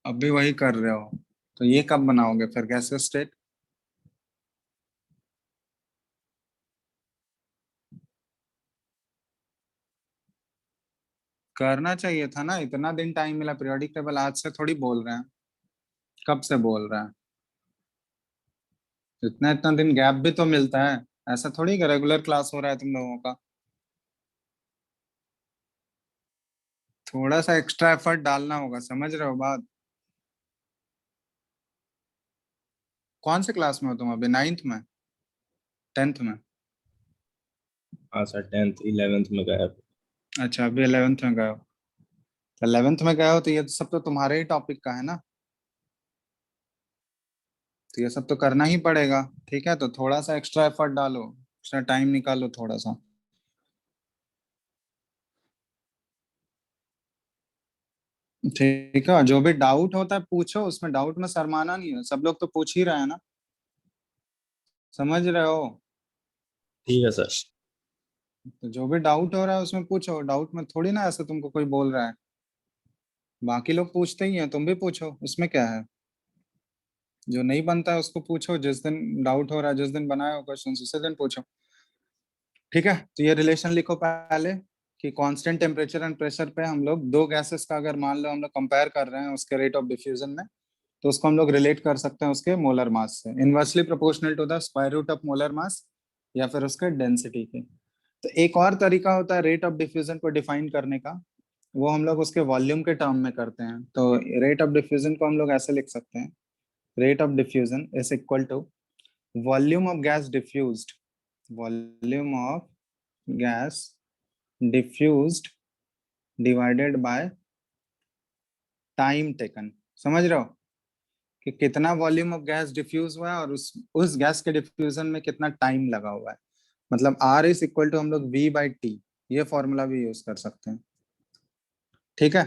अभी वही कर रहे हो, तो ये कब बनाओगे फिर गैसियस स्टेट? करना चाहिए था ना, इतना दिन टाइम मिला। पीरियोडिक टेबल आज से थोड़ी बोल रहे हैं, कब से बोल रहे हैं। इतना इतना दिन गैप भी तो मिलता है, ऐसा थोड़ी कि रेगुलर क्लास हो रहा है तुम लोगों का। थोड़ा सा एक्स्ट्रा एफर्ट डालना होगा, समझ रहे हो बात? कौन से क्लास में हो तुम अभी, 9th में, 10th में? हाँ सर, 10th 11th में गया। अच्छा, अभी 11th में गए हो। तो 11th में गए हो तो ये सब तो तुम्हारे ही टॉपिक का है ना, तो ये सब तो करना ही पड़ेगा। ठीक है, तो थोड़ा सा एक्स्ट्रा एफर्ट डालो, एक्स्ट्रा टाइम निकालो थोड़ा सा। ठीक है, जो भी डाउट होता है पूछो, उसमें डाउट में शर्माना नहीं है, सब लोग तो पूछ ही रहे हैं ना, समझ रहे हो? ठीक है सर। तो जो भी डाउट हो रहा है उसमें पूछो, डाउट में थोड़ी ना ऐसे तुमको कोई बोल रहा है। बाकी लोग पूछते ही हैं, तुम भी पूछो, उसमें क्या है। जो नहीं बनता है उसको पूछो, जिस दिन डाउट हो रहा है, जिस दिन बनाए हो क्वेश्चन उसी दिन पूछो। ठीक है, तो ये रिलेशन लिखो पहले कि कांस्टेंट टेम्परेचर एंड प्रेशर पे हम लोग दो गैसेस का अगर मान लो हम लोग कंपेयर कर रहे हैं उसके रेट ऑफ डिफ्यूजन में, तो उसको हम लोग रिलेट कर सकते हैं उसके मोलर मास से, inversely proportional to the square root of molar mass या फिर उसके डेंसिटी के। तो एक और तरीका होता है रेट ऑफ डिफ्यूजन को डिफाइन करने का, वो हम लोग उसके वॉल्यूम के टर्म में करते हैं। तो रेट ऑफ डिफ्यूजन को हम लोग ऐसे लिख सकते हैं, rate of diffusion is equal to volume of gas diffused, volume of gas diffused divided by time taken. समझ रहे हो कि कितना वॉल्यूम ऑफ गैस डिफ्यूज हुआ है और उस गैस के डिफ्यूजन में कितना टाइम लगा हुआ है। मतलब R इज इक्वल टू हम लोग V/T, ये फॉर्मूला भी यूज कर सकते हैं। ठीक है,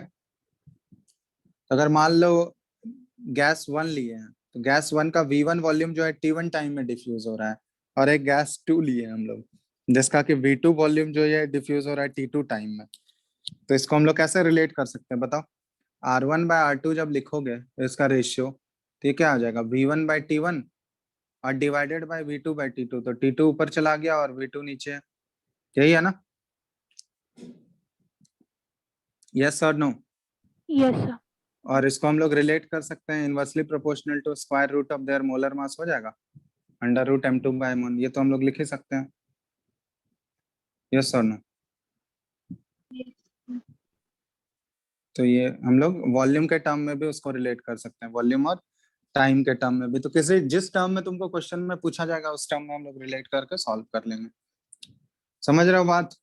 तो अगर मान लो गैस 1 लिए हैं, तो गैस 1 का V1 वॉल्यूम जो है T1 टाइम में डिफ्यूज हो रहा है, और एक गैस 2 लिए हम लोग जिसका कि V2 वॉल्यूम जो है डिफ्यूज हो रहा है T2 टाइम में। तो इसको हम लोग कैसे रिलेट कर सकते हैं बताओ? R1/R2 जब लिखोगे तो इसका रेशियो, तो ये क्या आ जाएगा, V1/T1 और डिवाइडेड बाय V2/T2। तो T2 ऊपर चला गया और V2 नीचे है, यही है ना? यस और नो? Yes sir. और इसको हम लोग रिलेट कर सकते हैं inversely proportional to square root of their molar mass, हो जाएगा अंडर रूट M2/M1। ये तो हम लोग लिख ही सकते हैं, यस और नो? Yes. तो ये हम लोग वॉल्यूम के टर्म में भी उसको रिलेट कर सकते हैं, वॉल्यूम और टाइम के टर्म में भी, तो किसी जिस टर्म में तुमको क्वेश्चन में पूछा जाएगा उस टर्म में हम लोग रिलेट करके सॉल्व कर लेंगे। समझ रहे हो बात?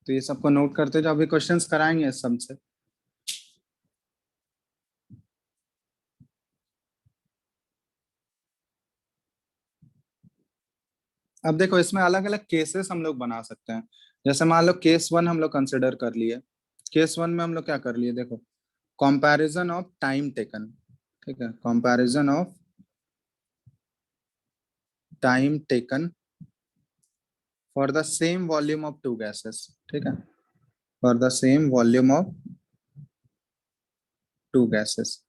तो ये सबको नोट करते जाओ, अभी क्वेश्चंस कराएंगे इस सब से। अब देखो इसमें अलग अलग केसेस हम लोग बना सकते हैं। जैसे मान लो केस 1 हम लोग कंसिडर कर लिए। केस 1 में हम लोग क्या कर लिए, देखो कंपैरिजन ऑफ टाइम टेकन, ठीक है, comparison of time taken for the same volume of two gases, ठीक है, for the same volume of two gases.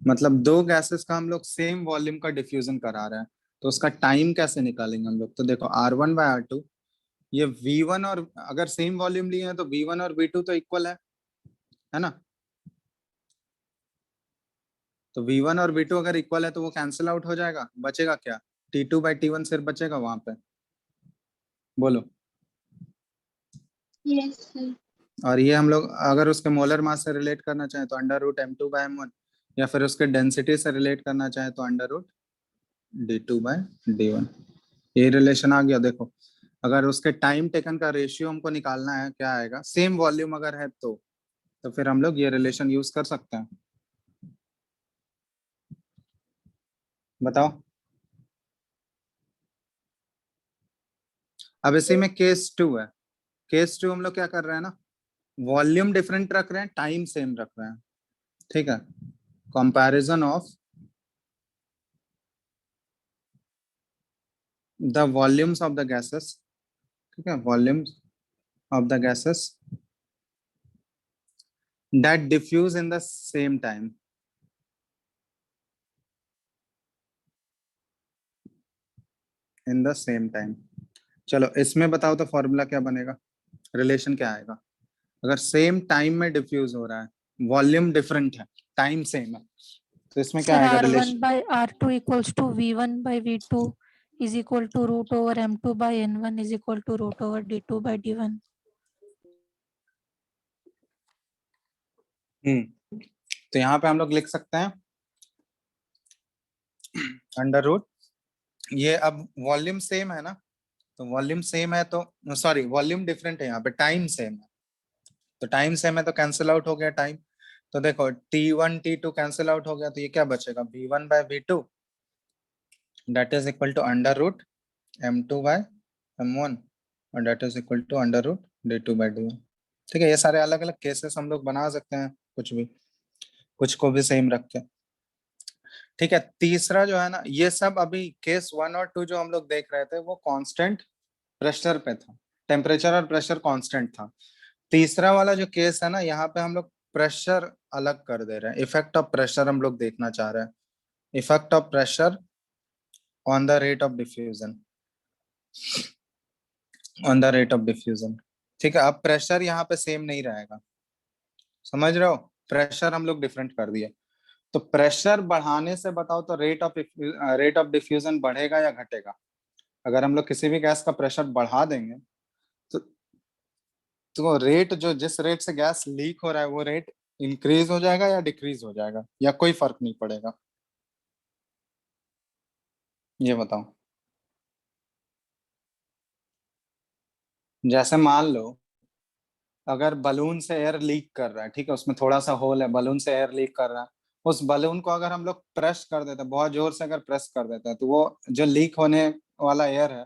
मतलब दो गैसेस का हम लोग सेम वॉल्यूम का डिफ्यूजन करा रहे हैं, तो उसका टाइम कैसे निकालेंगे हम लोग? तो देखो R1/R2, ये V1 और अगर सेम वॉल्यूम लिए हैं तो V1 और V2 तो इक्वल है ना? तो V1 और V2 अगर इक्वल है तो वो कैंसिल आउट हो जाएगा, बचेगा क्या? T2/T1 सिर्फ बचेगा वहां पे, बोलो। Yes sir. और ये हम लोग अगर उसके मोलर मास से रिलेट करना चाहें तो √m2/m1, या फिर उसके डेंसिटी से रिलेट करना चाहें तो √d2/d1। ये रिलेशन आ गया। देखो अगर उसके टाइम टेकन का रेशियो हमको निकालना है, क्या आएगा, सेम वॉल्यूम अगर है तो फिर हम लोग ये रिलेशन यूज कर सकते हैं। बताओ। अब इसी में केस 2 है। केस 2 हम लोग क्या कर रहे हैं ना, वॉल्यूम डिफरेंट रख रहे हैं, टाइम सेम रख रहे हैं, ठीक है। Comparison of the volumes of the gases, ठीक है, volumes of the gases that diffuse in the same time, in the same time. चलो इसमें बताओ तो फॉर्मूला क्या बनेगा, रिलेशन क्या आएगा? अगर सेम टाइम में डिफ्यूज हो रहा है, वॉल्यूम डिफरेंट है, टाइम सेम है, तो इसमें क्या सर आएगा R1 relation? by R2 equals to V1 by V2 is equal to root over M2 by N1 is equal to root over D2 by D1. तो यहाँ पे हम लोग लिख सकते हैं अंडर रूट, ये अब वॉल्यूम सेम है ना, तो वॉल्यूम सेम है तो सॉरी वॉल्यूम डिफरेंट है, यहाँ पे टाइम सेम है, तो टाइम सेम है तो कैंसिल आउट हो गया टाइम। तो देखो T1 T2 कैंसिल आउट हो गया, तो ये क्या बचेगा, V1/V2 that is equal to under root M2/M1 और that is equal to under root D2/D1। ठीक है, ये सारे अलग अलग केसेस हम लोग बना सकते हैं, कुछ भी, कुछ को भी सेम रख के। ठीक है, तीसरा जो है ना, ये सब अभी केस 1 और 2 जो हम लोग देख रहे थे वो कांस्टेंट प्रेशर पे था, टेम्परेचर और प्रेशर कांस्टेंट था। तीसरा वाला जो केस है ना, यहाँ पे हम लोग प्रेशर अलग कर दे रहे हैं, इफेक्ट ऑफ प्रेशर हम लोग देखना चाह रहे हैं, effect of pressure on the rate of diffusion, on the rate of diffusion. ठीक है, अब प्रेशर यहाँ पे सेम नहीं रहेगा, समझ रहे हो, प्रेशर हम लोग डिफरेंट कर दिए। तो प्रेशर बढ़ाने से बताओ तो रेट ऑफ डिफ्यूजन बढ़ेगा या घटेगा? अगर हम लोग किसी भी गैस का प्रेशर बढ़ा देंगे तो रेट जो जिस रेट से गैस लीक हो रहा है वो रेट इंक्रीज हो जाएगा या डिक्रीज हो जाएगा, या कोई फर्क नहीं पड़ेगा? ये बताओ। जैसे मान लो अगर बलून से एयर लीक कर रहा है, ठीक है, उसमें थोड़ा सा होल है, बलून से एयर लीक कर रहा है, उस बलून को अगर हम लोग प्रेस कर देते हैं, बहुत जोर से अगर प्रेस कर देते हैं, तो वो जो लीक होने वाला एयर है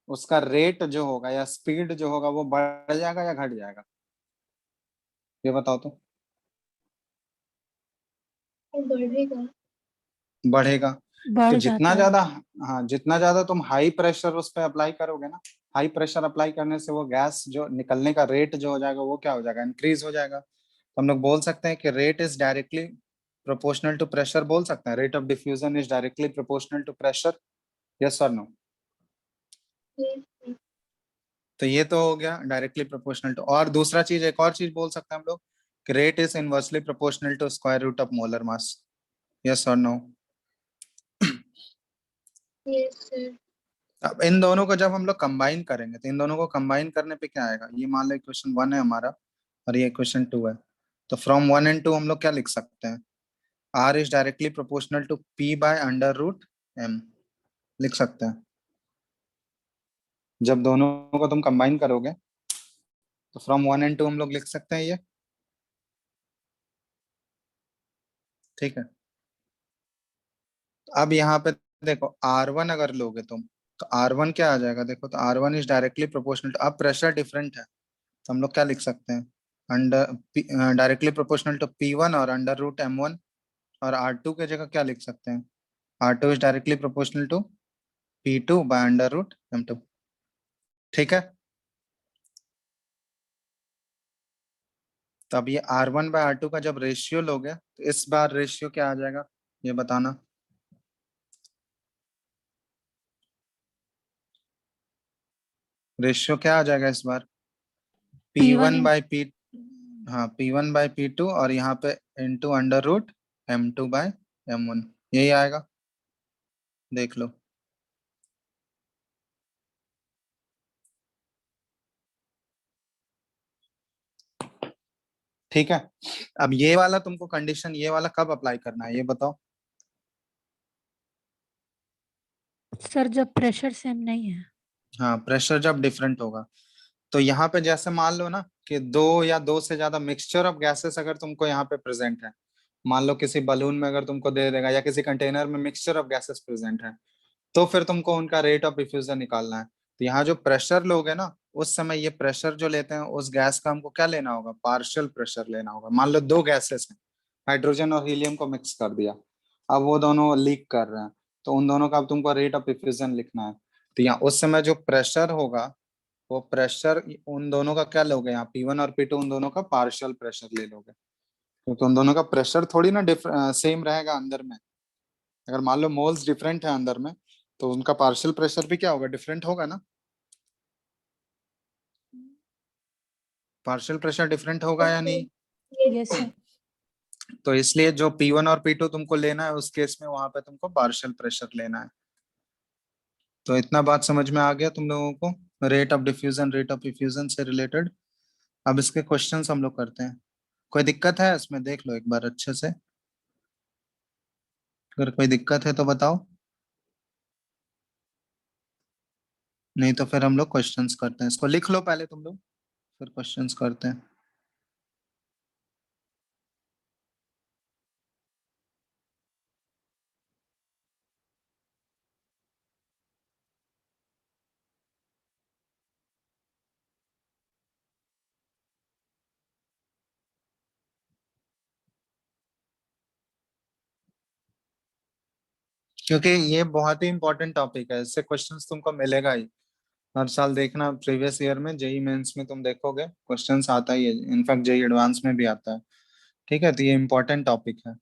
उसका रेट जो होगा या स्पीड जो होगा वो बढ़ जाएगा या घट जाएगा? ये बताओ तो। वो बढ़ेगा। बढ़ेगा। बढ़ तो जाता जितना है। ज्यादा, हाँ, जितना ज्यादा तुम हाई प्रेशर उस पर अप्लाई करोगे ना, हाई प्रेशर अप्लाई करने से वो गैस जो निकलने का रेट जो हो जाएगा वो क्या हो जाएगा, इंक्रीज हो जाएगा। तो हम लोग बोल सकते हैं कि rate is directly proportional to pressure, बोल सकते हैं rate of diffusion is directly proportional to pressure, yes और नो? Yes, sir. तो ये तो हो गया डायरेक्टली प्रोपोर्शनल टू। और दूसरा चीज, एक और चीज बोल सकते हैं हम लोग कि rate is inversely proportional to square root of molar mass, yes और नो? Yes, sir. अब इन दोनों को जब हम लोग कंबाइन करेंगे तो इन दोनों को कंबाइन करने पे क्या आएगा, ये मान लो क्वेश्चन 1 है हमारा और ये क्वेश्चन 2 है, तो फ्रॉम 1 and 2 हम लोग क्या लिख सकते हैं, R is directly proportional to P by under root M, लिख सकते हैं। जब दोनों को तुम कंबाइन करोगे तो फ्रॉम 1 and 2 हम लोग लिख सकते हैं ये, ठीक है। अब यहाँ पे देखो R1 अगर लोगे तुम तो R1 क्या आ जाएगा, देखो तो R1 is directly proportional to, अब प्रेशर डिफरेंट है तो हम लोग क्या लिख सकते हैं, under directly proportional to P1 और अंडर रूट M1, और R2 की जगह क्या लिख सकते हैं, R2 is directly proportional to P2 by under root M2, ठीक है। तो अब ये R1 बाय R2 का जब रेशियो लोगे तो इस बार रेशियो क्या आ जाएगा ये बताना। रेशियो क्या आ जाएगा इस बार, P1 बाय P, हाँ P1 बाय P2 और यहाँ पे into under root M2 bye M1, यही आएगा, देख लो। ठीक है, अब ये वाला तुमको कंडीशन ये वाला कब अप्लाई करना है ये बताओ। सर जब प्रेशर सेम नहीं है। हाँ प्रेशर जब डिफरेंट होगा, तो यहाँ पे जैसे मान लो ना कि दो या दो से ज्यादा मिक्सचर ऑफ गैसेस अगर तुमको यहाँ पे प्रेजेंट है, मान लो किसी बलून में अगर तुमको दे देगा या किसी कंटेनर में मिक्सचर ऑफ गैसेस प्रेजेंट है, तो फिर तुमको उनका रेट ऑफ डिफ्यूजन निकालना है। तो यहाँ जो प्रेशर लोगे ना उस समय ये प्रेशर जो लेते हैं उस गैस का हमको क्या लेना होगा, पार्शियल प्रेशर लेना होगा। मान लो दो गैसेस हैं, हाइड्रोजन और हीलियम को मिक्स कर दिया, अब वो दोनों लीक कर रहे हैं, तो उन दोनों का अब तुमको रेट ऑफ डिफ्यूजन लिखना है। तो यहाँ उस समय जो प्रेशर होगा वो प्रेशर उन दोनों का क्या लोगे, यहाँ P1 और P2 उन दोनों का पार्शियल प्रेशर ले लोगे, क्योंकि उन दोनों का प्रेशर थोड़ी ना सेम रहेगा अंदर में। अगर मान लो मोल्स डिफरेंट है अंदर में तो उनका पार्शियल प्रेशर भी क्या होगा, डिफरेंट होगा ना, पार्शियल प्रेशर डिफरेंट होगा या नहीं। Yes sir. तो इसलिए जो P1 और P2 तुमको लेना है उस केस में वहां पे तुमको पार्शियल प्रेशर लेना है। तो इतना बात समझ में आ गया तुम लोगों को, रेट ऑफ डिफ्यूजन से रिलेटेड। अब इसके क्वेश्चंस हम लोग करते हैं, कोई दिक्कत है इसमें देख लो एक बार अच्छे से, अगर कोई दिक्कत है तो बताओ, नहीं तो फिर हम लोग क्वेश्चंस करते हैं। इसको लिख लो पहले तुम लोग, फिर क्वेश्चंस करते हैं। क्योंकि ये बहुत ही इंपॉर्टेंट टॉपिक है, इससे क्वेश्चंस तुमको मिलेगा ही हर साल। देखना प्रीवियस ईयर में जेई मेंस में तुम देखोगे क्वेश्चंस आता ही है, इनफैक्ट जेई एडवांस में भी आता है, ठीक है। तो ये इंपॉर्टेंट टॉपिक है।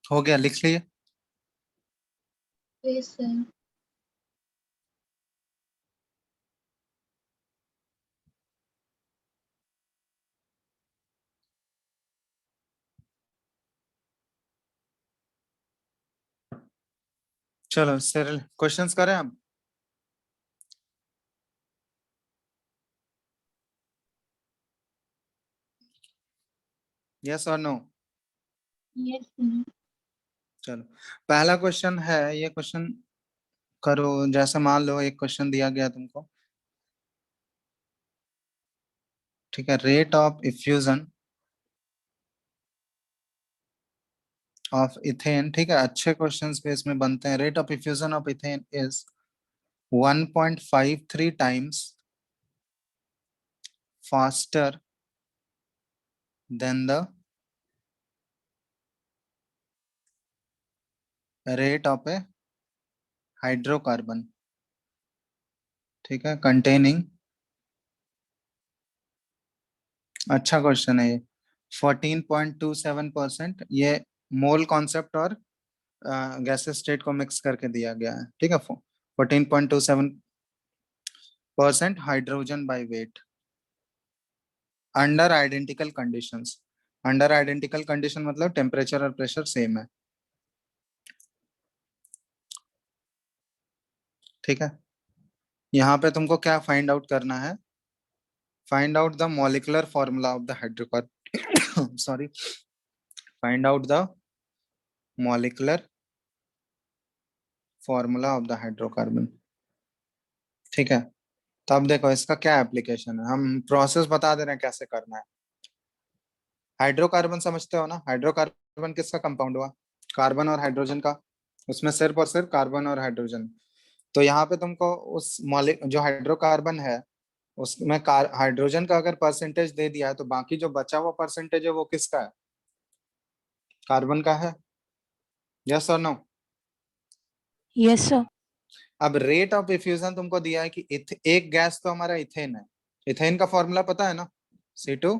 हो गया, लिख लिए। Yes, sir. चलो सर क्वेश्चंस करें हम। यस और नो। Yes, sir. चलो पहला क्वेश्चन है, ये क्वेश्चन करो। जैसे मान लो एक क्वेश्चन दिया गया तुमको, ठीक है, rate of effusion of ethane, ठीक है, अच्छे क्वेश्चंस पे इसमें बनते हैं। Rate of effusion of ethane is 1.53 times faster than the rate of A hydrocarbon. ठीक है, कंटेनिंग, अच्छा क्वेश्चन है ये, 14.27%, ये मोल कॉन्सेप्ट और गैसेस स्टेट को मिक्स करके दिया गया है। ठीक है, 14.27% hydrogen by weight under identical conditions. Under identical condition मतलब टेम्परेचर और प्रेशर सेम है। ठीक है, यहाँ पे तुमको क्या फाइंड आउट करना है, find out the molecular formula of the hydrocarbon sorry, find out the molecular formula of the hydrocarbon. ठीक है, तो अब देखो इसका क्या एप्लीकेशन है, हम प्रोसेस बता दे रहे हैं कैसे करना है। हाइड्रोकार्बन समझते हो ना, हाइड्रोकार्बन किसका कंपाउंड हुआ, कार्बन और हाइड्रोजन का, उसमें सिर्फ और सिर्फ कार्बन और हाइड्रोजन। तो यहाँ पे तुमको उस मॉलिक जो हाइड्रोकार्बन है उसमें हाइड्रोजन का अगर परसेंटेज दे दिया है तो बाकी जो बचा हुआ परसेंटेज है वो किसका है, कार्बन का है। यस और नो? Yes sir. अब रेट ऑफ इफ्यूजन तुमको दिया है कि एक गैस तो हमारा इथेन है, इथेन का फॉर्मूला पता है ना, C2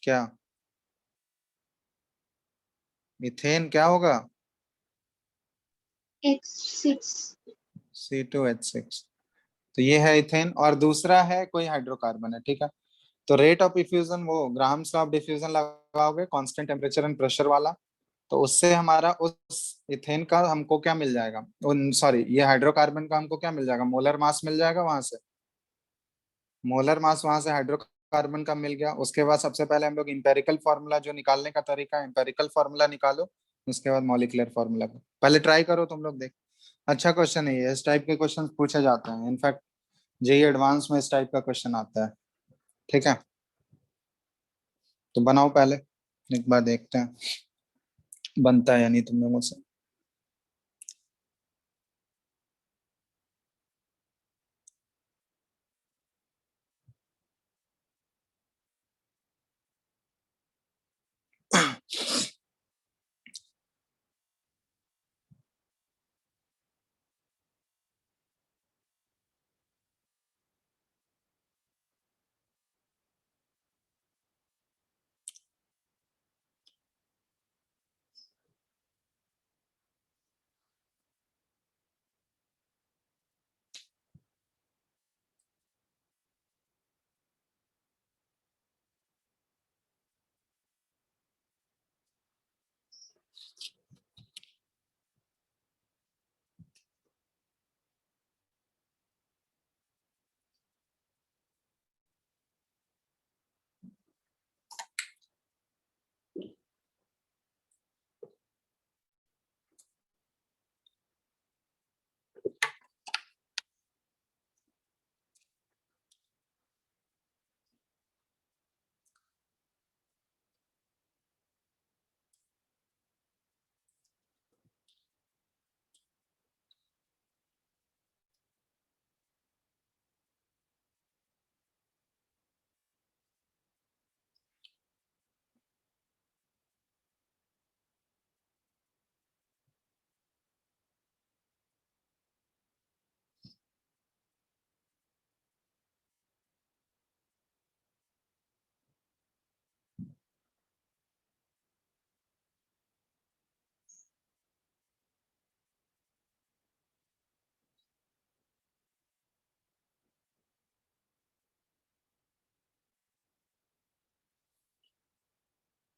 क्या, इथेन क्या होगा, H6 C2H6। तो ये है इथेन और दूसरा है कोई हाइड्रोकार्बन है। ठीक है, तो रेट ऑफ डिफ्यूजन वो ग्राहम्स लॉ ऑफ डिफ्यूजन लगाओगे कांस्टेंट टेम्परेचर एंड प्रेशर वाला, तो उससे हमारा उस इथेन का हमको क्या मिल जाएगा, सॉरी ये हाइड्रोकार्बन का हमको क्या मिल जाएगा, मोलर मास मिल जाएगा वहां से, मोलर मास वहां से हाइड्रोकार्बन का मिल गया। उसके बाद सबसे पहले हम लोग इंपेरिकल फार्मूला जो निकालने का तरीका है, इंपेरिकल फार्मूला निकालो, उसके बाद मॉलिक्यूलर फार्मूला को पहले ट्राई करो तुम लोग, देख अच्छा क्वेश्चन है ये, इस टाइप के क्वेश्चन पूछे जाते हैं, इनफैक्ट जेई एडवांस में इस टाइप का क्वेश्चन आता है। ठीक है, तो बनाओ पहले, एक बार देखते हैं बनता है या नहीं तुम लोगों से।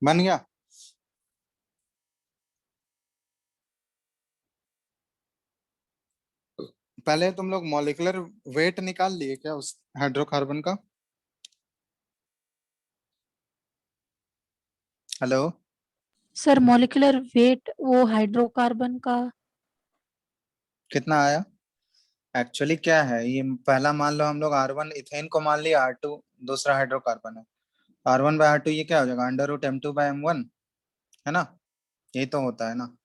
बन गया, पहले तुम लोग मॉलिक्यूलर वेट निकाल लिए क्या उस हाइड्रोकार्बन का, हेलो? सर मॉलिक्यूलर वेट वो हाइड्रोकार्बन का कितना आया, एक्चुअली क्या है ये, पहला मान लो हम लोग R1 इथेन को मान लिया, R2 दूसरा हाइड्रोकार्बन है, R1/R2 ये क्या हो जाएगा, √M2/M1 है ना, यही तो होता है ना।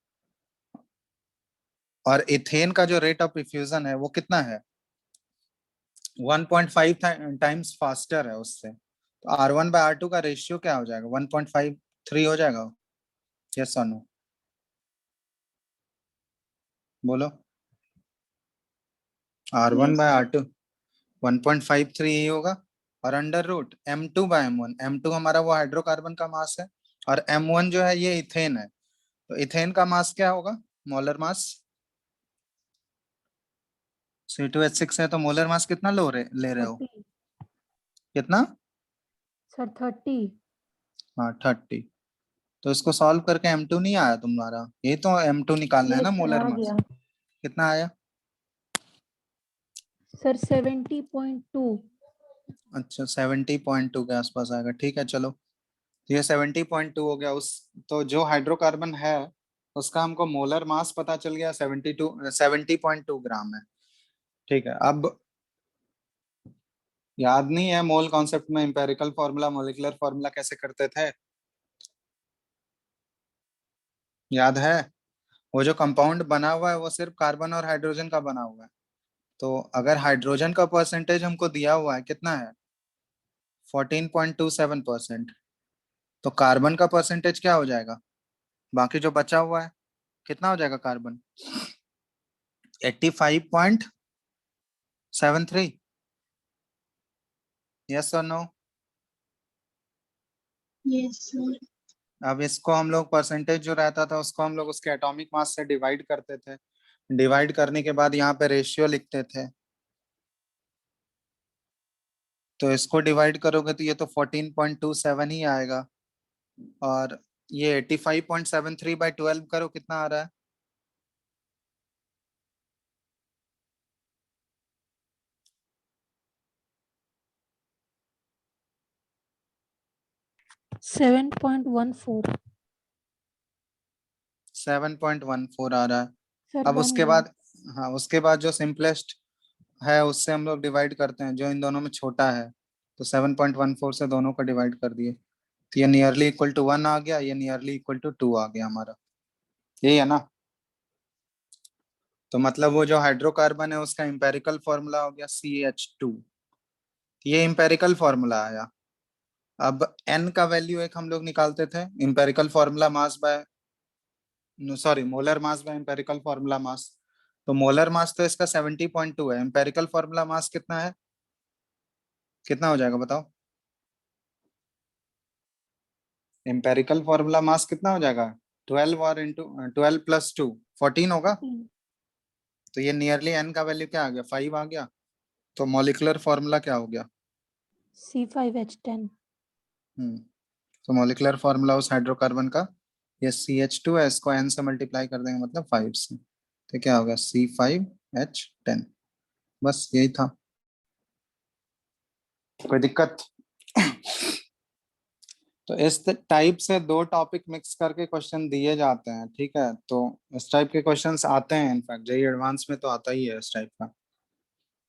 और इथेन का जो रेट ऑफ डिफ्यूजन है वो कितना है, 1.5 टाइम्स फास्टर है उससे, तो R1/R2 का रेशियो क्या हो जाएगा, 1.53 हो जाएगा। यस और नो, बोलो। R1 Yes, by sir. R2 1.53 ही होगा, और under root M2 by M1, M2 हमारा वो हाइड्रोकार्बन का मास है, और M1 जो है ये इथेन है, तो इथेन का मास क्या होगा, मोलर मास। C2H6 है तो मोलर मास कितना ले रहे हो, 30 कितना, सर 30। हाँ 30। तो इसको सॉल्व करके M2 नहीं आया तुम्हारा, यही तो M2 निकालना है ना, यस सर मोलर आ मास। गया कितना आया, सर? 70.2। अच्छा 70.2 के आसपास आएगा, ठीक है चलो। तो ये 70.2 हो गया। उस तो जो हाइड्रोकार्बन है उसका हमको मोलर मास पता चल गया, 70.2 ग्राम है। ठीक है, अब याद नहीं है मोल कॉन्सेप्ट में एम्पेरिकल फॉर्मूला मॉलिक्यूलर फॉर्मूला कैसे करते थे, याद है? वो जो कंपाउंड बना हुआ है वो सिर्फ कार्बन और हाइड्रोजन का बना हुआ है, तो अगर हाइड्रोजन का परसेंटेज हमको दिया हुआ है कितना है, 14.27%, तो कार्बन का परसेंटेज क्या हो जाएगा, बाकी जो बचा हुआ है कितना हो जाएगा, कार्बन 85.73। यस और नो? Yes, sir. अब इसको हम लोग परसेंटेज जो रहता था उसको हम लोग उसके एटॉमिक मास से डिवाइड करते थे, डिवाइड करने के बाद यहाँ पे रेशियो लिखते थे, तो इसको डिवाइड करोगे तो ये तो 14.27 ही आएगा, और ये 85.73 बाई 12 करो कितना आ रहा है, 7.14 7.14 आ रहा है। सर अब बन उसके गया। बाद, हाँ उसके बाद जो सिंपलेस्ट है उससे हम लोग डिवाइड करते हैं, जो इन दोनों में छोटा है, तो 7.14 से दोनों को डिवाइड कर दिए, तो ये नियरली इक्वल टू 1 आ गया, ये नियरली इक्वल टू 2 आ गया हमारा, यही है ना? तो मतलब वो जो हाइड्रोकार्बन है उसका एम्पेरिकल फॉर्मूला हो गया CH2, ये एम्पेरिकल फॉर्मूला आया। अब n का वैल्यू एक हम लोग निकालते थे, empirical formula mass by, sorry molar mass by empirical formula mass, तो मोलर मास तो इसका 70.2 है, एम्पेरिकल फॉर्मूला मास कितना है, कितना हो जाएगा बताओ, एम्पेरिकल फॉर्मूला मास कितना हो जाएगा, 12 और इंटू 12 प्लस 2 14 होगा, तो ये नियरली n का वैल्यू क्या आ गया, 5 आ गया, तो मॉलिक्यूलर फॉर्मूला क्या हो गया, C5H10। तो मॉलिक्यूलर फॉर्मूला उस हाइड्रोकार्बन का ये CH2 है, इसको n से मल्टीप्लाई कर देंगे मतलब 5 से, तो क्या होगा C5H10, बस यही था, कोई दिक्कत? तो इस टाइप से दो टॉपिक मिक्स करके क्वेश्चन दिए जाते हैं, ठीक है, तो इस टाइप के क्वेश्चंस आते हैं, इनफैक्ट जेईई एडवांस में तो आता ही है इस टाइप का,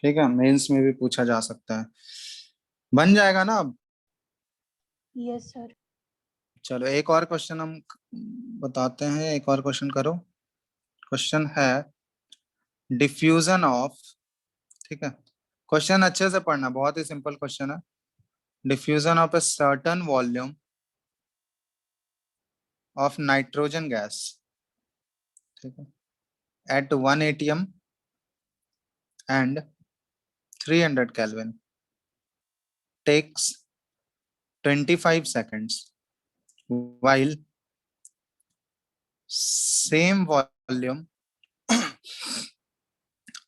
ठीक है, मेंस में भी पूछा जा सकता है, बन जाएगा ना अब? Yes sir. चलो एक और क्वेश्चन हम बताते हैं, एक और क्वेश्चन करो। क्वेश्चन है डिफ्यूजन ऑफ, ठीक है, क्वेश्चन अच्छे से पढ़ना, बहुत ही सिंपल क्वेश्चन है, diffusion of a certain volume of nitrogen gas, ठीक है, eight 1 atm and 300 Kelvin takes 25 seconds, while same volume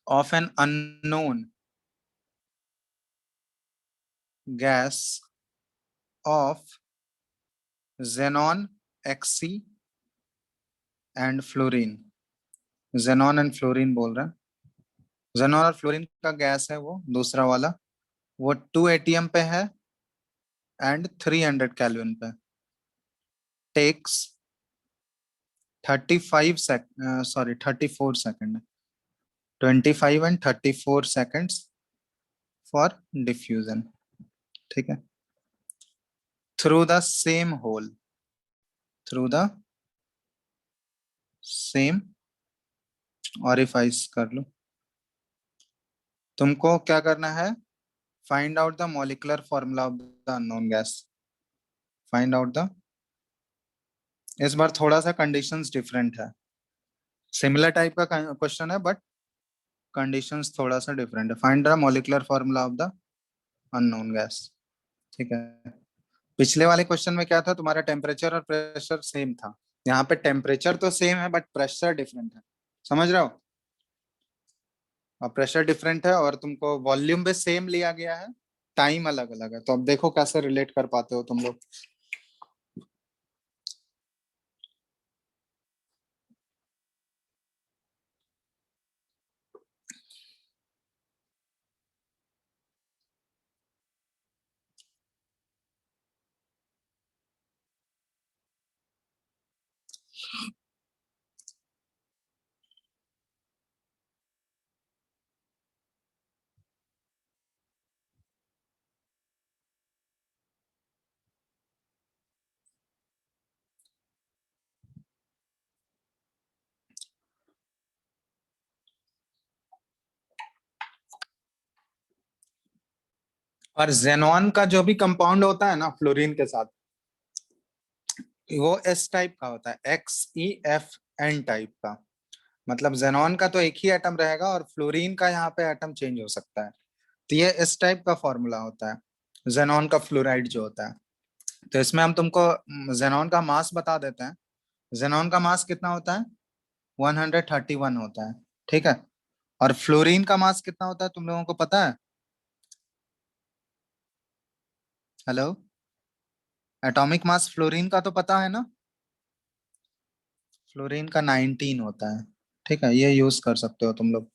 of an unknown gas of xenon Xc and fluorine, xenon and fluorine बोल रहे हैं, xenon और fluorine का gas है वो दूसरा वाला, वो 2 atm पे है एंड 300 Kelvin पे, takes 35 sorry 34 second, 25 and 34 seconds for diffusion, ठीक है, through the same hole, through the same orifice कर लो। तुमको क्या करना है, find out the molecular formula of the unknown gas, find out the, इस बार थोड़ा सा कंडीशंस डिफरेंट है, सिमिलर टाइप का क्वेश्चन है बट कंडीशंस थोड़ा सा डिफरेंट है. Find the molecular formula of the unknown gas. ठीक है. पिछले वाले क्वेश्चन में क्या था, तुम्हारा टेम्परेचर और प्रेशर सेम था. यहाँ पे टेम्परेचर तो सेम है बट प्रेशर डिफरेंट है. समझ रहे हो? और प्रेशर डिफरेंट है और तुमको वॉल्यूम भी सेम लिया गया है, टाइम अलग अलग है. तो अब देखो कैसे रिलेट कर पाते हो तुम लोग. और जेनॉन का जो भी कंपाउंड होता है ना फ्लोरीन के साथ, वो एस टाइप का होता है, XeFn टाइप का. मतलब जेनॉन का तो एक ही एटम रहेगा और फ्लोरीन का यहाँ पे एटम चेंज हो सकता है. तो ये इस टाइप का फॉर्मूला होता है जेनॉन का फ्लोराइड जो होता है. तो इसमें हम तुमको जेनॉन का मास बता देते हैं. जेनॉन का मास कितना होता है? 131 होता है. ठीक है. और फ्लोरीन का मास कितना होता है तुम लोगों को पता है? हेलो, एटॉमिक मास फ्लोरीन का तो पता है ना? फ्लोरीन का 19 होता है. ठीक है, ये यूज कर सकते हो तुम लोग.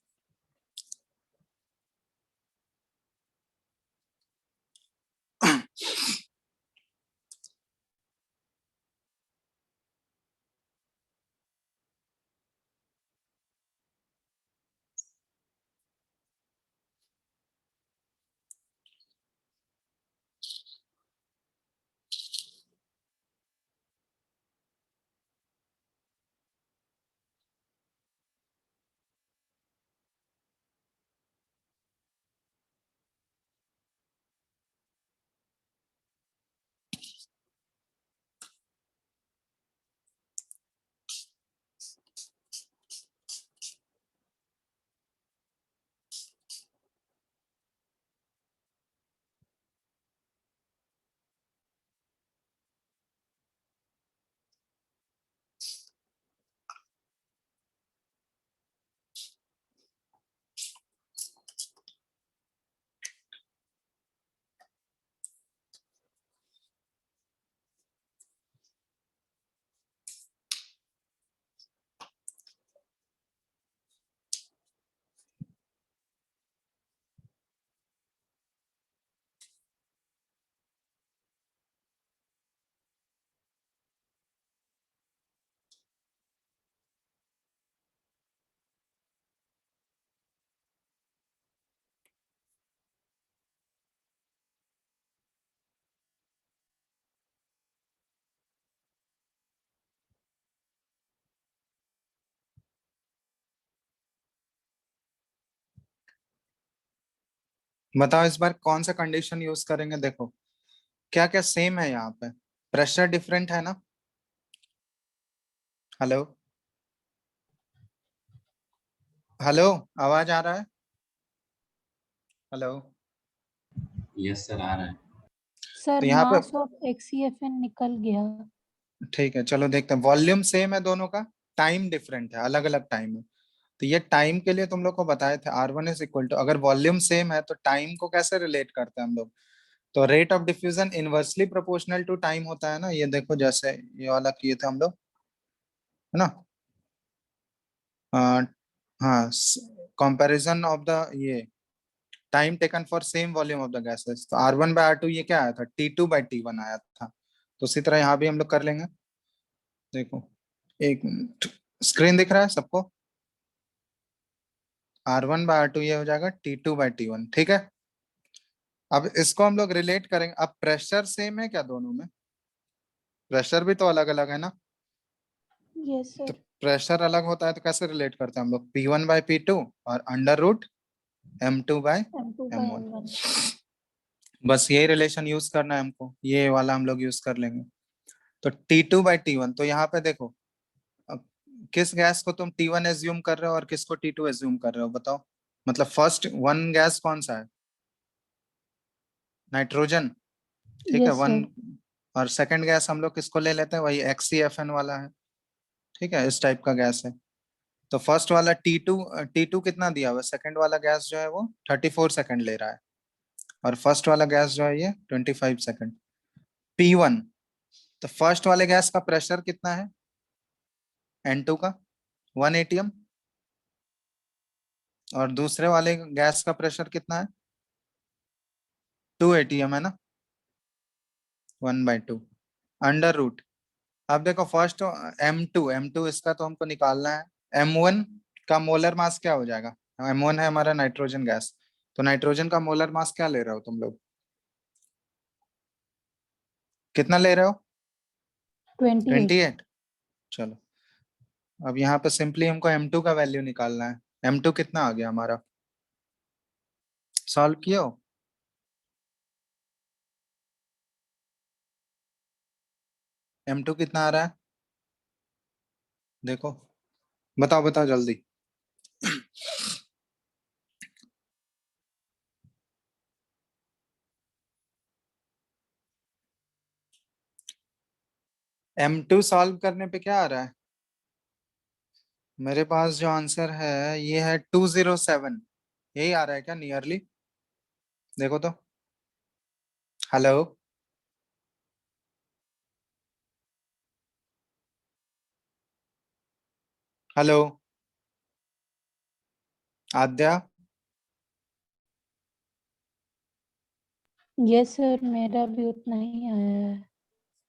बताओ इस बार कौन सा कंडीशन यूज करेंगे. देखो क्या क्या सेम है यहाँ पे. प्रेशर डिफरेंट है ना? हेलो, हेलो, आवाज आ रहा है? हेलो. यस सर आ रहा है. सर तो यहाँ पे मास ऑफ XeFn निकल गया. ठीक है, चलो देखते हैं. वॉल्यूम सेम है दोनों का, टाइम डिफरेंट है, अलग अलग टाइम है. तो ये टाइम के लिए तुम लोग को बताए थे R1 इज इक्वल टू, अगर वॉल्यूम सेम है तो टाइम को कैसे रिलेट करते हैं हम लोग. तो rate of diffusion inversely proportional to time होता है ना. ये देखो जैसे ये वाला किए थे हम लोग, है ना. हाँ, हाँ, कंपैरिजन ऑफ द ये time taken for same volume of the gases. तो R1/R2 ये क्या आया था? T2/T1 आया था. तो उसी तरह यहाँ भी हम लोग कर लेंगे. देखो एक मिनट, स्क्रीन दिख रहा है सबको? R1/R2 ये हो जाएगा T2/T1. ठीक है. अब इसको हम लोग रिलेट करेंगे. अब प्रेशर सेम है क्या दोनों में? प्रेशर भी तो अलग अलग है ना. यस तो सर. प्रेशर अलग होता है तो कैसे रिलेट करते हैं हम लोग? P1/P2 और अंडर रूट M2/M1. M2/M1. बस यही रिलेशन यूज करना है हमको, ये वाला हम लोग यूज कर लेंगे. तो T2/T1, तो यहाँ पे देखो अब किस गैस को तुम T1 एज्यूम कर रहे हो और किसको T2 एज्यूम कर रहे हो बताओ. मतलब फर्स्ट वन गैस कौन सा है? नाइट्रोजन, ठीक है यस वन। सर। और सेकंड गैस हम लोग किसको ले लेते हैं? वही XCFN वाला है, ठीक है, इस टाइप का गैस है। तो फर्स्ट वाला T2 कितना दिया हुआ? सेकंड वाला गैस जो है वो 34 सेकंड ले रहा है, और फर्स्ट वाला गैस जो है ये 25 सेकंड। P1, तो फर्स्ट वाले गैस का प्रेशर कितना है? N2 का 1 atm, और दूसरे वाले गैस का प्रेशर कितना है? 2 atm है ना, 1/2 अंडर रूट। अब देखो फर्स्ट M2 इसका तो हमको निकालना है। M1 का मोलर मास क्या हो जाएगा? M1 है हमारा नाइट्रोजन गैस, तो नाइट्रोजन का मोलर मास क्या ले रहे हो तुम लोग? कितना ले रहे हो? 28। 28। चलो, अब यहाँ पे सिंपली हमको M2 का वैल्यू निकालना है। M2 कितना आ गया हमारा? सॉल्व किया हो? M2 कितना आ रहा है? देखो, बताओ बताओ जल्दी। M2 सॉल्व करने पे क्या आ रहा है? मेरे पास जो आंसर है ये है 207। यही आ रहा है क्या नियरली? देखो तो। हेलो, हेलो, आद्या। यस सर, मेरा भी उतना ही आया है।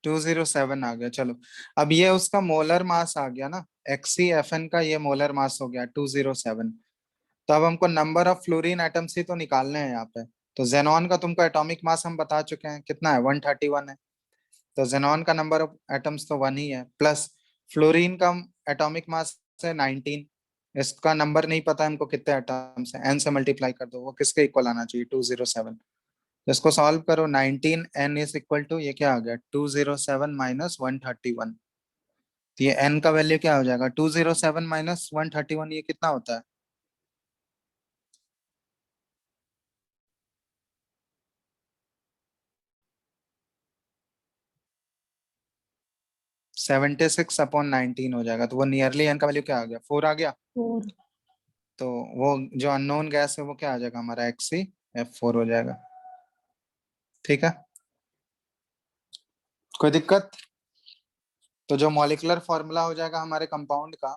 207 आ गया। चलो, अब ये उसका मोलर मास आ गया ना, XCFN का ये मोलर मास हो गया 207। तो अब हमको नंबर ऑफ फ्लोरीन एटम्स ही तो निकालने हैं यहाँ पे। तो जेनॉन का तुमको एटॉमिक मास हम बता चुके हैं कितना है, 131 है। तो जेनॉन का नंबर ऑफ एटम्स तो 1 ही है, प्लस फ्लोरीन का एटॉमिक मास है 19। इसका नंबर नहीं पता हमको कितने एटम्स है, n से मल्टीप्लाई कर दो, वो किसके इक्वल आना चाहिए? 207। इसको सॉल्व करो, 19 n इज इक्वल टू ये क्या आ गया? 207 माइनस 131। तो ये n का वैल्यू क्या हो जाएगा? 207 माइनस 131, ये कितना होता है? 76/19 हो जाएगा। तो वो नियरली n का वैल्यू क्या आ गया? 4 आ गया। 4। तो वो जो अननोन गैस है वो क्या आ जाएगा हमारा? XCF4 हो जाएगा। ठीक है, कोई दिक्कत? तो जो मॉलिक्यूलर फॉर्मूला हो जाएगा हमारे कंपाउंड का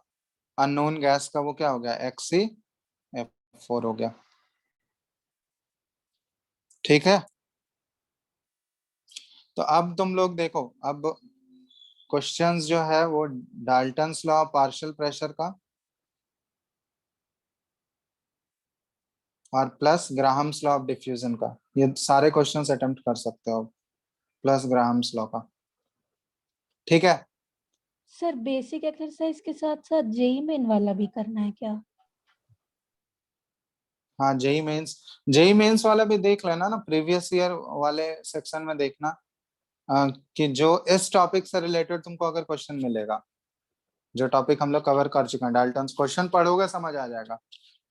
अननोन गैस का, वो क्या हो गया? XCF4 हो गया। ठीक है, तो अब तुम लोग देखो, अब क्वेश्चंस जो है वो Dalton's law of partial pressure का और plus Graham's law of diffusion का, ये सारे क्वेश्चंस अटेम्प्ट कर सकते हो, प्लस ग्राहम्स लॉ का। ठीक है, सर बेसिक एक्सरसाइज के साथ साथ जेई मेन वाला भी करना है क्या? हाँ जेई मेंस वाला भी देख लेना ना, प्रीवियस ईयर वाले सेक्शन में देखना, कि जो इस टॉपिक से रिलेटेड तुमको अगर क्वेश्चन मिलेगा, जो टॉपिक हम लोग कवर कर चुके हैं, डाल्टन्स क्वेश्चन पढ़ोगे समझ आ जाएगा।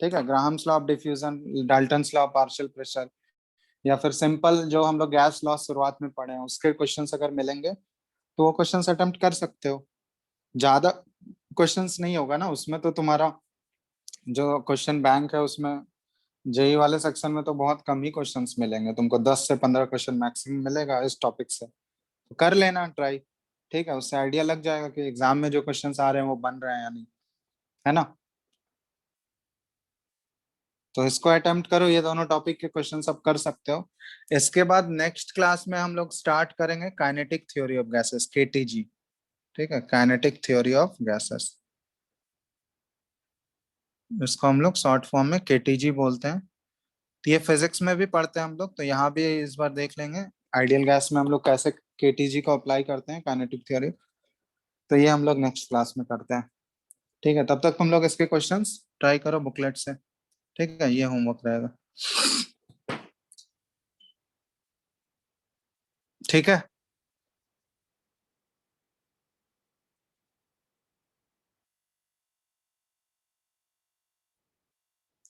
ठीक है, Graham's law of diffusion, Dalton's law of partial pressure, या फिर सिंपल जो हम लोग गैस लॉ शुरुआत में पढ़े हैं उसके क्वेश्चंस अगर मिलेंगे तो वो क्वेश्चंस अटेम्प्ट कर सकते हो। ज्यादा क्वेश्चंस नहीं होगा ना उसमें, तो तुम्हारा जो क्वेश्चन बैंक है उसमें जेई वाले सेक्शन में तो बहुत कम ही क्वेश्चंस मिलेंगे तुमको, 10 से 15 क्वेश्चन मैक्सिमम मिलेगा इस टॉपिक से। तो कर लेना ट्राई, ठीक है, उससे आइडिया लग जाएगा कि एग्जाम में जो क्वेश्चंस आ रहे हैं वो बन रहे हैं या नहीं, है ना। तो इसको अटेम्प्ट करो, ये दोनों टॉपिक के क्वेश्चन सब कर सकते हो। इसके बाद नेक्स्ट क्लास में हम लोग स्टार्ट करेंगे kinetic theory of gases, KTG। ठीक है, काइनेटिक थ्योरी ऑफ गैसेस, इसको हम लोग शॉर्ट फॉर्म में KTG बोलते हैं। तो ये फिजिक्स में भी पढ़ते हैं हम लोग, तो यहाँ भी इस बार देख लेंगे आइडियल गैस में हम लोग कैसे KTG को अप्लाई करते हैं, काइनेटिक थ्योरी। तो ये हम लोग नेक्स्ट क्लास में करते हैं। ठीक है, तब तक तुम लोग इसके क्वेश्चंस ट्राई करो बुकलेट से। ठीक है, ये होमवर्क रहेगा। ठीक है।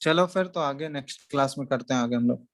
चलो फिर तो आगे नेक्स्ट क्लास में करते हैं आगे हम लोग।